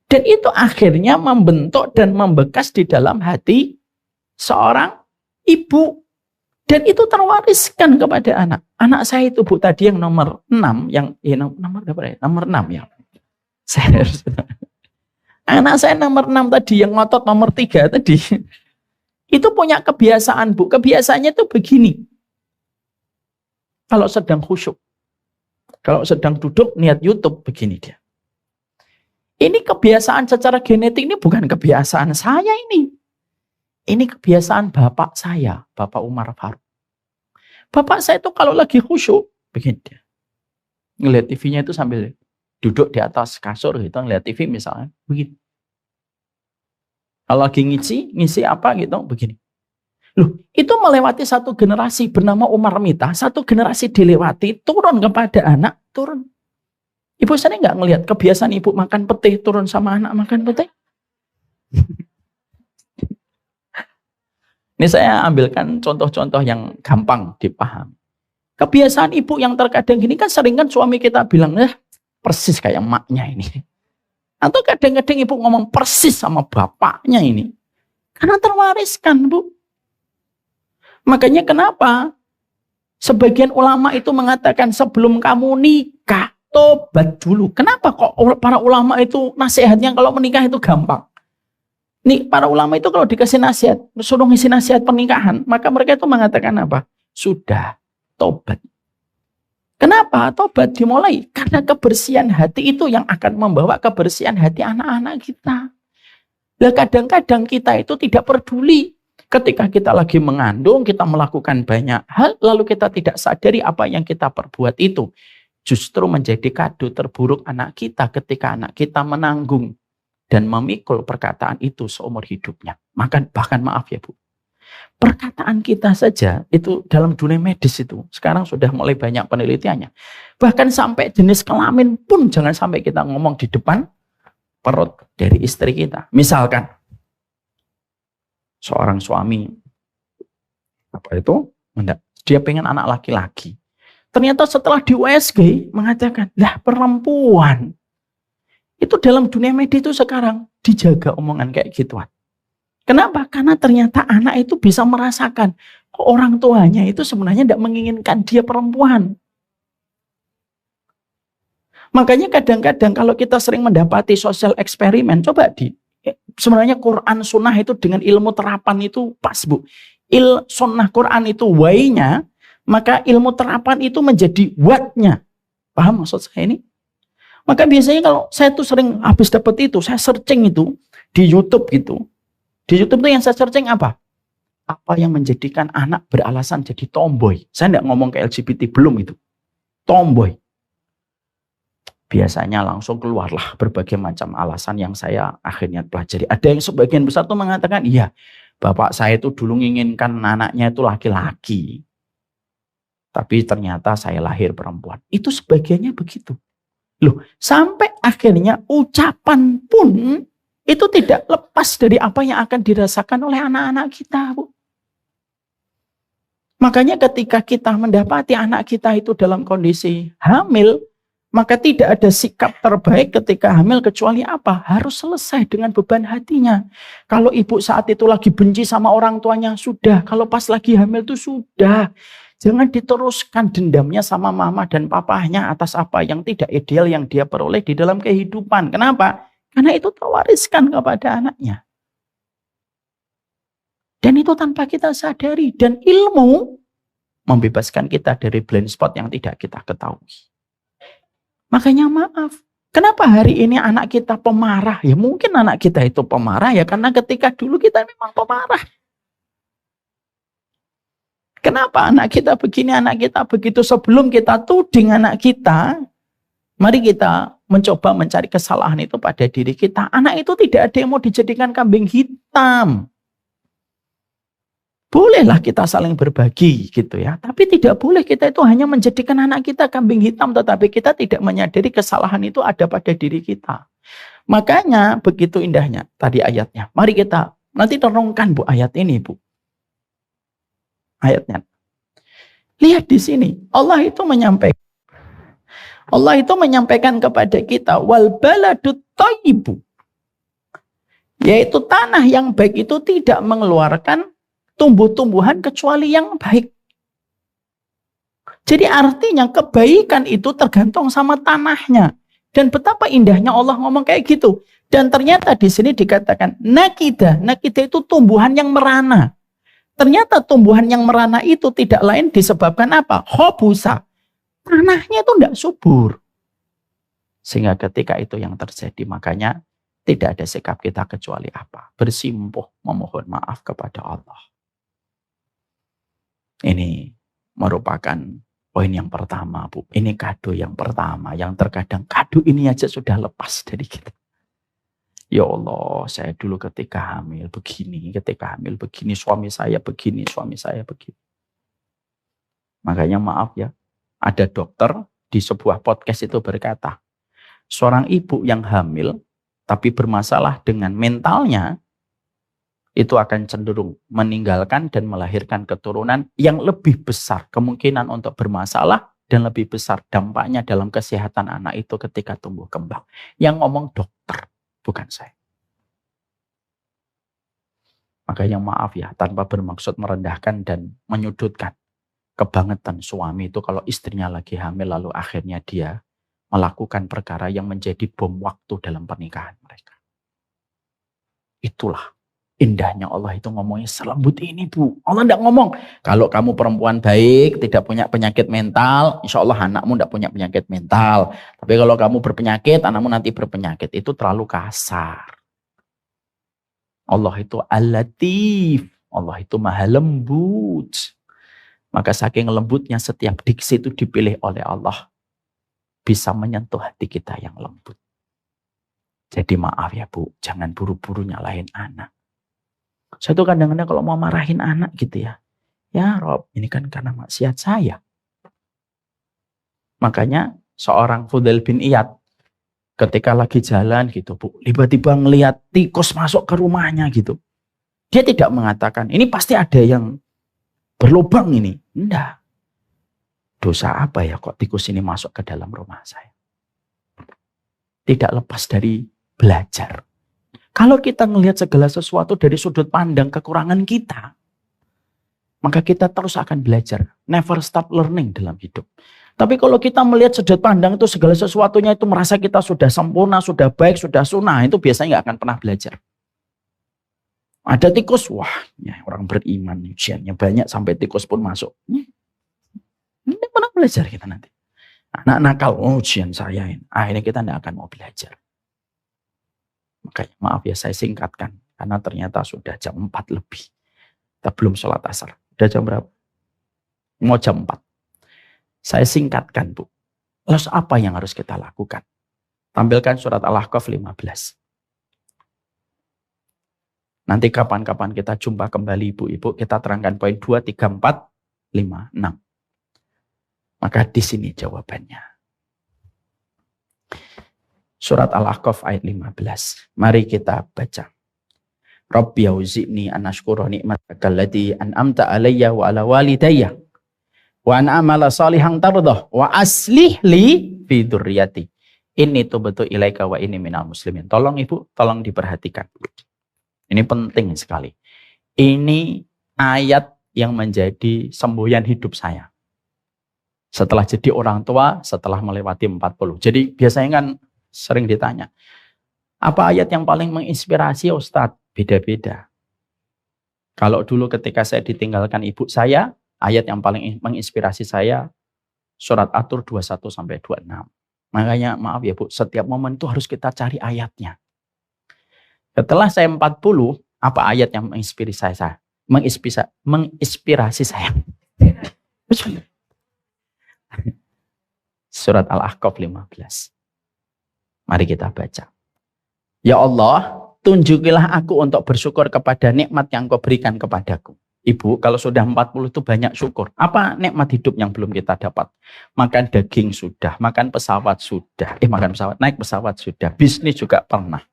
Dan itu akhirnya membentuk dan membekas di dalam hati seorang ibu. Dan itu terwariskan kepada anak. Anak saya itu Bu tadi yang nomor 6. Nomor berapa ya? Nomor 6 ya. Anak saya nomor 6 tadi yang ngotot nomor 3 tadi. Itu punya kebiasaan Bu. Kebiasaannya itu begini. Kalau sedang khusyuk. Kalau sedang duduk niat YouTube begini dia. Ini kebiasaan secara genetik ini bukan kebiasaan saya ini. Ini kebiasaan bapak saya, Bapak Umar Faruk. Bapak saya itu kalau lagi khusyuk, begini dia. Ngeliat TV-nya itu sambil duduk di atas kasur gitu, ngeliat TV misalnya, begini. Kalau lagi ngisi apa gitu, begini. Loh, itu melewati satu generasi bernama Umar Mita, satu generasi dilewati, turun kepada anak, turun. Ibu sering nggak ngelihat kebiasaan ibu makan pete turun sama anak makan pete? Ini saya ambilkan contoh-contoh yang gampang dipahami. Kebiasaan ibu yang terkadang gini kan sering kan suami kita bilang, persis kayak maknya ini. Atau kadang-kadang ibu ngomong persis sama bapaknya ini. Karena terwariskan Bu. Makanya kenapa sebagian ulama itu mengatakan sebelum kamu nikah, tobat dulu. Kenapa kok para ulama itu nasihatnya kalau menikah itu gampang? Nih, para ulama itu kalau dikasih nasihat, suruh ngisi nasihat pernikahan, maka mereka itu mengatakan apa? Sudah, tobat. Kenapa? Tobat dimulai. Karena kebersihan hati itu yang akan membawa kebersihan hati anak-anak kita. Lah kadang-kadang kita itu tidak peduli. Ketika kita lagi mengandung, kita melakukan banyak hal, lalu kita tidak sadari apa yang kita perbuat itu. Justru menjadi kado terburuk anak kita ketika anak kita menanggung dan memikul perkataan itu seumur hidupnya. Bahkan maaf ya Bu, perkataan kita saja itu dalam dunia medis itu sekarang sudah mulai banyak penelitiannya. Bahkan sampai jenis kelamin pun jangan sampai kita ngomong di depan perut dari istri kita. Misalkan seorang suami dia pengen anak laki-laki. Ternyata setelah di USG mengatakan, lah perempuan. Itu dalam dunia medis itu sekarang dijaga omongan kayak gituan. Kenapa? Karena ternyata anak itu bisa merasakan orang tuanya itu sebenarnya tidak menginginkan dia perempuan. Makanya kadang-kadang kalau kita sering mendapati sosial eksperimen, coba sebenarnya Quran Sunnah itu dengan ilmu terapan itu pas Bu. Sunnah Quran itu why-nya, maka ilmu terapan itu menjadi what-nya. Paham maksud saya ini? Maka biasanya kalau saya tuh sering habis dapat itu, saya searching itu di YouTube gitu. Di YouTube itu yang saya searching apa? Apa yang menjadikan anak beralasan jadi tomboy? Saya tidak ngomong ke LGBT, belum itu. Tomboy. Biasanya langsung keluarlah berbagai macam alasan yang saya akhirnya pelajari. Ada yang sebagian besar tuh mengatakan, iya, bapak saya itu dulu menginginkan anaknya itu laki-laki. Tapi ternyata saya lahir perempuan. Itu sebagiannya begitu. Loh, sampai akhirnya ucapan pun itu tidak lepas dari apa yang akan dirasakan oleh anak-anak kita, Bu. Makanya ketika kita mendapati anak kita itu dalam kondisi hamil, maka tidak ada sikap terbaik ketika hamil kecuali apa? Harus selesai dengan beban hatinya. Kalau ibu saat itu lagi benci sama orang tuanya, sudah. Kalau pas lagi hamil itu sudah. Jangan diteruskan dendamnya sama mama dan papahnya atas apa yang tidak ideal yang dia peroleh di dalam kehidupan. Kenapa? Karena itu terwariskan kepada anaknya. Dan itu tanpa kita sadari. Dan ilmu membebaskan kita dari blind spot yang tidak kita ketahui. Makanya maaf. Kenapa hari ini anak kita pemarah? Ya mungkin anak kita itu pemarah ya karena ketika dulu kita memang pemarah. Kenapa anak kita begini, anak kita begitu? Sebelum kita tuding anak kita, mari kita mencoba mencari kesalahan itu pada diri kita. Anak itu tidak ada yang mau dijadikan kambing hitam. Bolehlah kita saling berbagi gitu ya. Tapi tidak boleh kita itu hanya menjadikan anak kita kambing hitam. Tetapi kita tidak menyadari kesalahan itu ada pada diri kita. Makanya begitu indahnya tadi ayatnya. Mari kita nanti renungkan Bu ayat ini Bu. Ayatnya. Lihat di sini. Allah itu menyampaikan kepada kita. Wal baladut thayyibu. Yaitu tanah yang baik itu tidak mengeluarkan tumbuh-tumbuhan kecuali yang baik. Jadi artinya kebaikan itu tergantung sama tanahnya. Dan betapa indahnya Allah ngomong kayak gitu. Dan ternyata di sini dikatakan nakidah. Nakidah itu tumbuhan yang merana. Ternyata tumbuhan yang merana itu tidak lain disebabkan apa? Khobusa. Tanahnya itu tidak subur. Sehingga ketika itu yang terjadi makanya tidak ada sikap kita kecuali apa? Bersimpuh memohon maaf kepada Allah. Ini merupakan poin yang pertama, Bu. Ini kado yang pertama. Yang terkadang kado ini aja sudah lepas dari kita. Ya Allah, saya dulu ketika hamil begini, suami saya begini. Makanya maaf ya, ada dokter di sebuah podcast itu berkata, seorang ibu yang hamil tapi bermasalah dengan mentalnya, itu akan cenderung meninggalkan dan melahirkan keturunan yang lebih besar kemungkinan untuk bermasalah dan lebih besar dampaknya dalam kesehatan anak itu ketika tumbuh kembang. Yang ngomong dokter, bukan saya. Makanya maaf ya, tanpa bermaksud merendahkan dan menyudutkan. Kebangetan suami itu kalau istrinya lagi hamil lalu akhirnya dia melakukan perkara yang menjadi bom waktu dalam pernikahan mereka. Itulah indahnya Allah itu ngomongnya selembut ini Bu. Allah tidak ngomong, kalau kamu perempuan baik, tidak punya penyakit mental, insya Allah anakmu tidak punya penyakit mental. Tapi kalau kamu berpenyakit, anakmu nanti berpenyakit. Itu terlalu kasar. Allah itu al-latif. Allah itu maha lembut. Maka saking lembutnya setiap diksi itu dipilih oleh Allah. Bisa menyentuh hati kita yang lembut. Jadi maaf ya Bu, jangan buru-buru nyalahin anak. Saya tuh kadang-kadang kalau mau marahin anak gitu ya. Ya Rob, ini kan karena maksiat saya. Makanya seorang Fudail bin Iyad ketika lagi jalan gitu Bu. Tiba-tiba ngelihat tikus masuk ke rumahnya gitu. Dia tidak mengatakan, ini pasti ada yang berlubang ini. Enggak. Dosa apa ya kok tikus ini masuk ke dalam rumah saya? Tidak lepas dari belajar. Kalau kita melihat segala sesuatu dari sudut pandang kekurangan kita, maka kita terus akan belajar. Never stop learning dalam hidup. Tapi kalau kita melihat sudut pandang itu segala sesuatunya itu merasa kita sudah sempurna, sudah baik, sudah sunnah, itu biasanya nggak akan pernah belajar. Ada tikus, wah ya orang beriman, ujiannya banyak sampai tikus pun masuk. Ini pernah belajar kita nanti. Anak nakal, ujian saya ini. Akhirnya kita tidak akan mau belajar. Makanya maaf ya saya singkatkan. Karena ternyata sudah jam 4 lebih. Kita belum sholat asar. Udah jam berapa? Mau jam 4. Saya singkatkan Bu. Lalu apa yang harus kita lakukan? Tampilkan surat Al-Ahqaf 15. Nanti kapan-kapan kita jumpa kembali ibu-ibu. Kita terangkan poin 2, 3, 4, 5, 6. Maka di sini jawabannya. Surat Al-Ahqaf ayat 15. Mari kita baca. Rabbi auzi'ni an ashkura ni'mataka allati an'amta alayya wa ala walidayya wa an amala salihan tardah wa aslih li fi dzurriyyati inni tubtu ilaika wa inni minal muslimin. Tolong Ibu, tolong diperhatikan. Ini penting sekali. Ini ayat yang menjadi semboyan hidup saya. Setelah jadi orang tua, setelah melewati 40. Jadi biasanya kan sering ditanya, Apa ayat yang paling menginspirasi Ustadz? Beda-beda. Kalau dulu ketika saya ditinggalkan ibu saya, ayat yang paling menginspirasi saya surat At-Tur 21-26. Makanya maaf ya Bu, setiap momen itu harus kita cari ayatnya. Setelah saya 40, apa ayat yang menginspirasi saya? Menginspirasi saya. Surat Al-Ahqaf 15. Mari kita baca. Ya Allah, tunjukilah aku untuk bersyukur kepada nikmat yang Kau berikan kepadaku. Ibu, kalau sudah 40 itu banyak syukur. Apa nikmat hidup yang belum kita dapat? Makan daging sudah, makan pesawat sudah. Naik pesawat sudah. Bisnis juga pernah.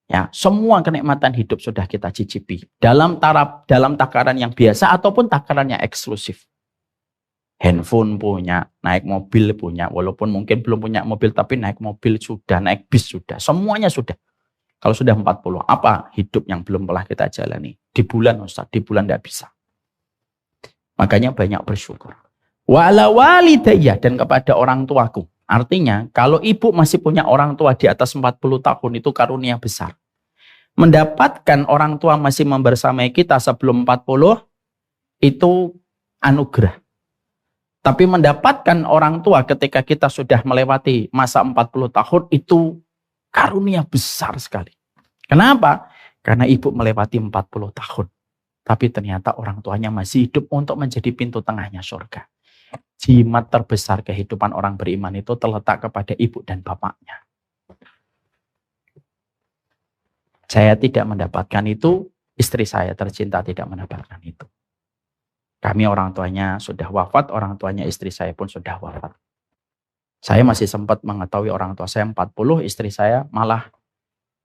Ya, semua kenikmatan hidup sudah kita cicipi. Dalam takaran yang biasa ataupun takaran yang eksklusif. Handphone punya, naik mobil punya, walaupun mungkin belum punya mobil, tapi naik mobil sudah, naik bis sudah, semuanya sudah. Kalau sudah 40, apa hidup yang belum pernah kita jalani? Di bulan Ustaz, di bulan tidak bisa. Makanya banyak bersyukur. Wa'ala walidayya, dan kepada orang tuaku. Artinya, kalau ibu masih punya orang tua di atas 40 tahun, itu karunia besar. Mendapatkan orang tua masih membersamai kita sebelum 40, itu anugerah. Tapi mendapatkan orang tua ketika kita sudah melewati masa 40 tahun itu karunia besar sekali. Kenapa? Karena ibu melewati 40 tahun. Tapi ternyata orang tuanya masih hidup untuk menjadi pintu tengahnya surga. Jimat terbesar kehidupan orang beriman itu terletak kepada ibu dan bapaknya. Saya tidak mendapatkan itu, istri saya tercinta tidak mendapatkan itu. Kami orang tuanya sudah wafat, orang tuanya istri saya pun sudah wafat. Saya masih sempat mengetahui orang tua saya 40, istri saya malah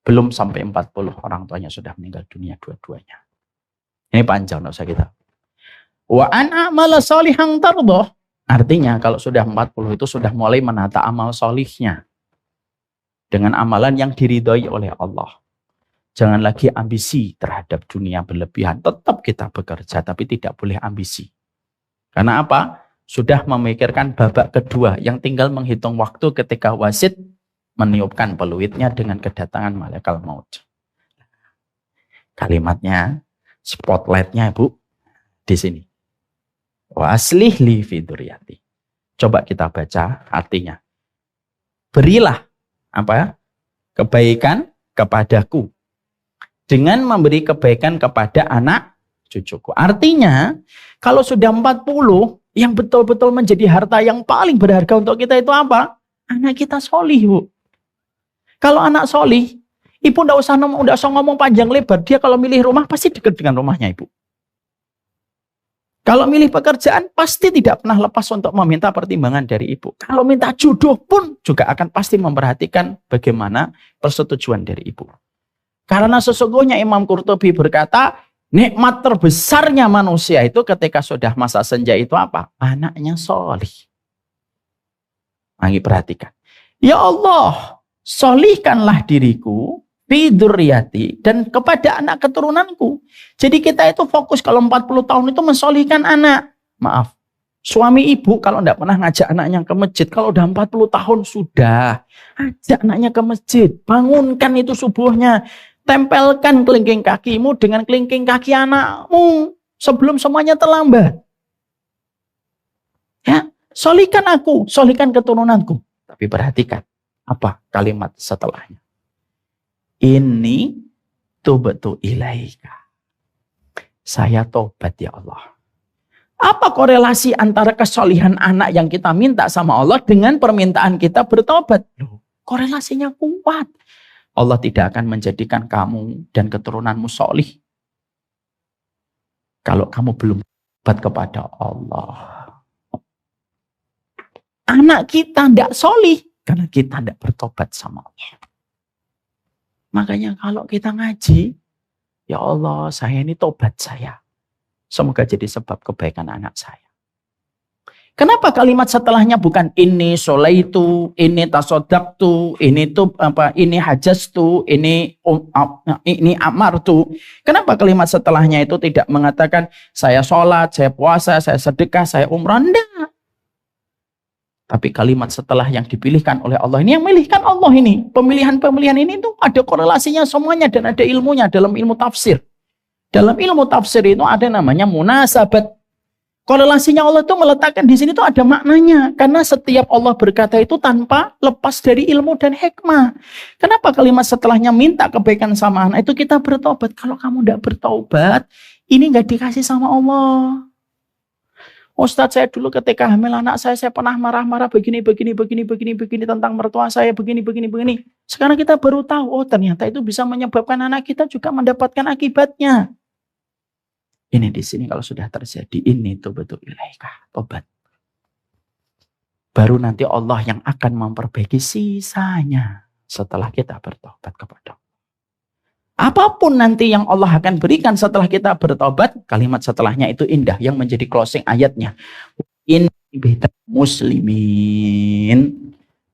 belum sampai 40, orang tuanya sudah meninggal dunia dua-duanya. Ini panjang, tidak usah kita. Wa an a'mala sholihan tardoh. Artinya kalau sudah 40 itu sudah mulai menata amal solihnya. Dengan amalan yang diridhoi oleh Allah. Jangan lagi ambisi terhadap dunia berlebihan. Tetap kita bekerja, tapi tidak boleh ambisi. Karena apa? Sudah memikirkan babak kedua yang tinggal menghitung waktu ketika wasit meniupkan peluitnya dengan kedatangan malaikat maut. Kalimatnya, spotlightnya Bu, di sini. Wa aslih li fi dzurriyyati. Coba kita baca artinya. Berilah kebaikan kepadaku dengan memberi kebaikan kepada anak cucuku. Artinya, kalau sudah 40, yang betul-betul menjadi harta yang paling berharga untuk kita itu apa? Anak kita solih, Bu. Kalau anak solih, ibu tidak usah ngomong panjang lebar. Dia kalau milih rumah, pasti dekat dengan rumahnya, Ibu. Kalau milih pekerjaan, pasti tidak pernah lepas untuk meminta pertimbangan dari ibu. Kalau minta jodoh pun, juga akan pasti memperhatikan bagaimana persetujuan dari ibu. Karena sesungguhnya Imam Qurtubi berkata, nikmat terbesarnya manusia itu ketika sudah masa senja itu apa? Anaknya solih. Mari perhatikan. Ya Allah, solihkanlah diriku, fi dzurriyyati, dan kepada anak keturunanku. Jadi kita itu fokus kalau 40 tahun itu mensolihkan anak. Maaf, suami ibu kalau tidak pernah ngajak anaknya ke masjid, kalau udah 40 tahun sudah, ajak anaknya ke masjid, bangunkan itu subuhnya. Tempelkan kelingking kakimu dengan kelingking kaki anakmu sebelum semuanya terlambat. Ya, solihkan aku, solihkan keturunanku. Tapi perhatikan apa kalimat setelahnya. Ini tubtu ilaika. Saya tobat ya Allah. Apa korelasi antara kesolihan anak yang kita minta sama Allah dengan permintaan kita bertobat? Loh, korelasinya kuat. Allah tidak akan menjadikan kamu dan keturunanmu solih kalau kamu belum tobat kepada Allah. Anak kita tidak solih karena kita tidak bertobat sama Allah. Makanya kalau kita ngaji, ya Allah, saya ini tobat saya. Semoga jadi sebab kebaikan anak saya. Kenapa kalimat setelahnya bukan ini solaitu, ini tasodaktu, ini hajastu, ini amartu. Kenapa kalimat setelahnya itu tidak mengatakan saya sholat, saya puasa, saya sedekah, saya umrah? Enggak. Tapi kalimat setelah yang dipilihkan oleh Allah ini, yang memilihkan Allah ini. Pemilihan-pemilihan ini itu ada korelasinya semuanya dan ada ilmunya dalam ilmu tafsir. Dalam ilmu tafsir itu ada namanya munasabat. Korelasinya Allah itu meletakkan di sini itu ada maknanya. Karena setiap Allah berkata itu tanpa lepas dari ilmu dan hikmah. Kenapa kalimat setelahnya minta kebaikan sama anak itu kita bertobat. Kalau kamu tidak bertobat, ini nggak dikasih sama Allah. Ustadz, saya dulu ketika hamil anak saya pernah marah-marah begini tentang mertua saya begini. Sekarang kita baru tahu, oh ternyata itu bisa menyebabkan anak kita juga mendapatkan akibatnya. Ini di sini kalau sudah terjadi, ini tuh betul ilaikah, tobat. Baru nanti Allah yang akan memperbaiki sisanya setelah kita bertobat kepada Allah. Apapun nanti yang Allah akan berikan setelah kita bertobat, kalimat setelahnya itu indah yang menjadi closing ayatnya. In muslimin,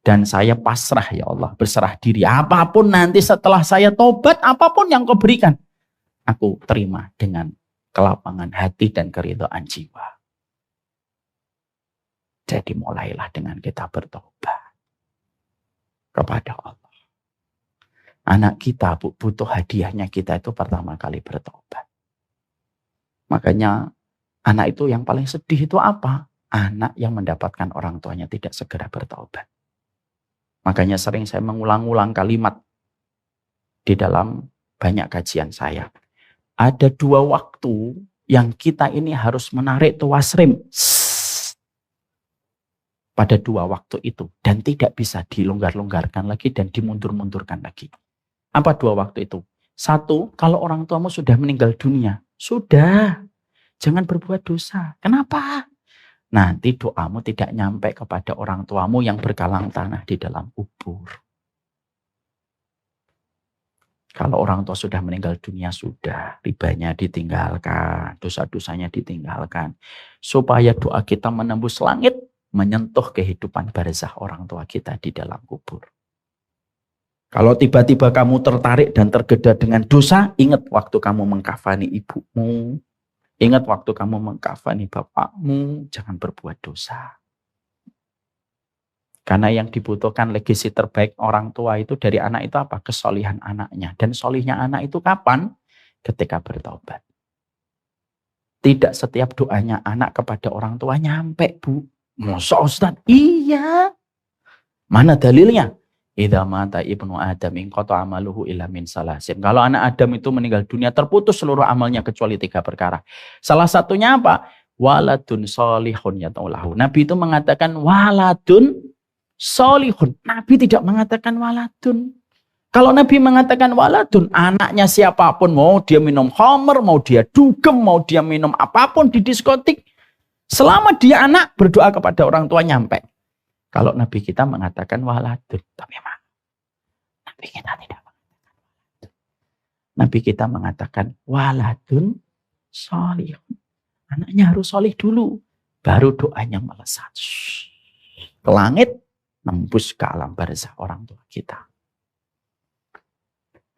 dan saya pasrah ya Allah, berserah diri. Apapun nanti setelah saya tobat, apapun yang kau berikan, aku terima dengan kelapangan hati dan keridhaan jiwa. Jadi mulailah dengan kita bertobat kepada Allah. Anak kita butuh hadiahnya kita itu pertama kali bertobat. Makanya anak itu yang paling sedih itu apa? Anak yang mendapatkan orang tuanya tidak segera bertobat. Makanya sering saya mengulang-ulang kalimat di dalam banyak kajian saya. Ada 2 waktu yang kita ini harus menarik tuas rem. Pada 2 waktu itu. Dan tidak bisa dilonggar-longgarkan lagi dan dimundur-mundurkan lagi. Apa 2 waktu itu? 1, kalau orang tuamu sudah meninggal dunia. Sudah. Jangan berbuat dosa. Kenapa? Nanti doamu tidak nyampe kepada orang tuamu yang berkalang tanah di dalam kubur. Kalau orang tua sudah meninggal dunia, sudah. Ribanya ditinggalkan. Dosa-dosanya ditinggalkan. Supaya doa kita menembus langit. Menyentuh kehidupan barzah orang tua kita di dalam kubur. Kalau tiba-tiba kamu tertarik dan tergoda dengan dosa, ingat waktu kamu mengkafani ibumu, ingat waktu kamu mengkafani bapakmu, jangan berbuat dosa. Karena yang dibutuhkan legasi terbaik orang tua itu dari anak itu apa? Kesolihan anaknya. Dan solihnya anak itu kapan? Ketika bertobat. Tidak setiap doanya anak kepada orang tua nyampe, Bu. Masa Ustaz? Iya. Mana dalilnya? Idza mata ibnu Adam inqata amaluhu illa min salasin. Kalau anak Adam itu meninggal dunia, terputus seluruh amalnya kecuali 3 perkara. Salah satunya apa? Waladun solihun yataulahu. Nabi itu mengatakan waladun solihun. Nabi tidak mengatakan waladun. Kalau Nabi mengatakan waladun, anaknya siapapun, mau dia minum khamr, mau dia dugem, mau dia minum apapun di diskotik, selama dia anak, berdoa kepada orang tua nyampe. Kalau Nabi kita mengatakan waladun, tapi memang Nabi kita tidak mengatakan waladun. Nabi kita mengatakan waladun solihun. Anaknya harus solih dulu, baru doanya melesat ke langit, nembus ke alam barzah orang tua kita.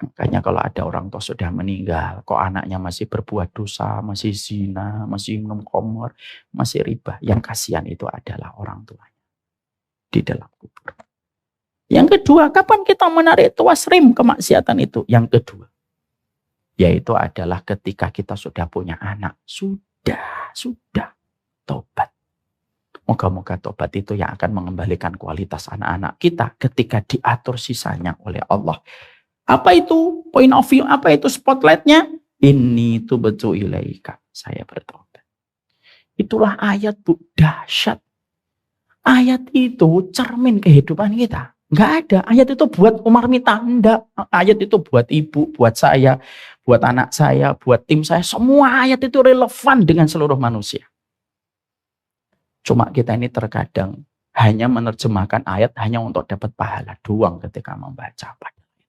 Makanya kalau ada orang tua sudah meninggal, kok anaknya masih berbuat dosa, masih zina, masih minum khamr, masih riba, yang kasihan itu adalah orang tuanya di dalam kubur. Yang kedua, kapan kita menarik tuas rem kemaksiatan itu? Yang kedua, yaitu adalah ketika kita sudah punya anak. Sudah tobat. Moga-moga tobat itu yang akan mengembalikan kualitas anak-anak kita ketika diatur sisanya oleh Allah. Apa itu point of view? Apa itu spotlightnya? Ini tuh betul ilaika. Saya bertobat. Itulah ayat, Bu, dahsyat. Ayat itu cermin kehidupan kita. Enggak ada. Ayat itu buat Umar Mita. Enggak. Ayat itu buat ibu, buat saya, buat anak saya, buat tim saya. Semua ayat itu relevan dengan seluruh manusia. Cuma kita ini terkadang hanya menerjemahkan ayat hanya untuk dapat pahala doang ketika membaca.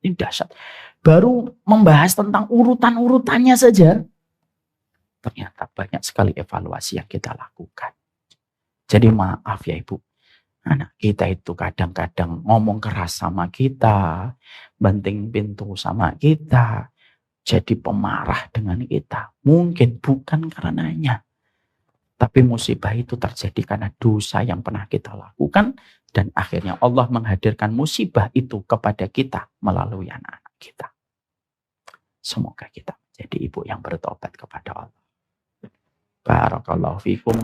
Ini dahsyat. Baru membahas tentang urutan-urutannya saja. Ternyata banyak sekali evaluasi yang kita lakukan. Jadi maaf ya Ibu, anak kita itu kadang-kadang ngomong keras sama kita, banting pintu sama kita, jadi pemarah dengan kita. Mungkin bukan karenanya, Tapi musibah itu terjadi karena dosa yang pernah kita lakukan. Dan akhirnya Allah menghadirkan musibah itu kepada kita melalui anak-anak kita. Semoga kita menjadi ibu yang bertobat kepada Allah. Barakallahu fikum.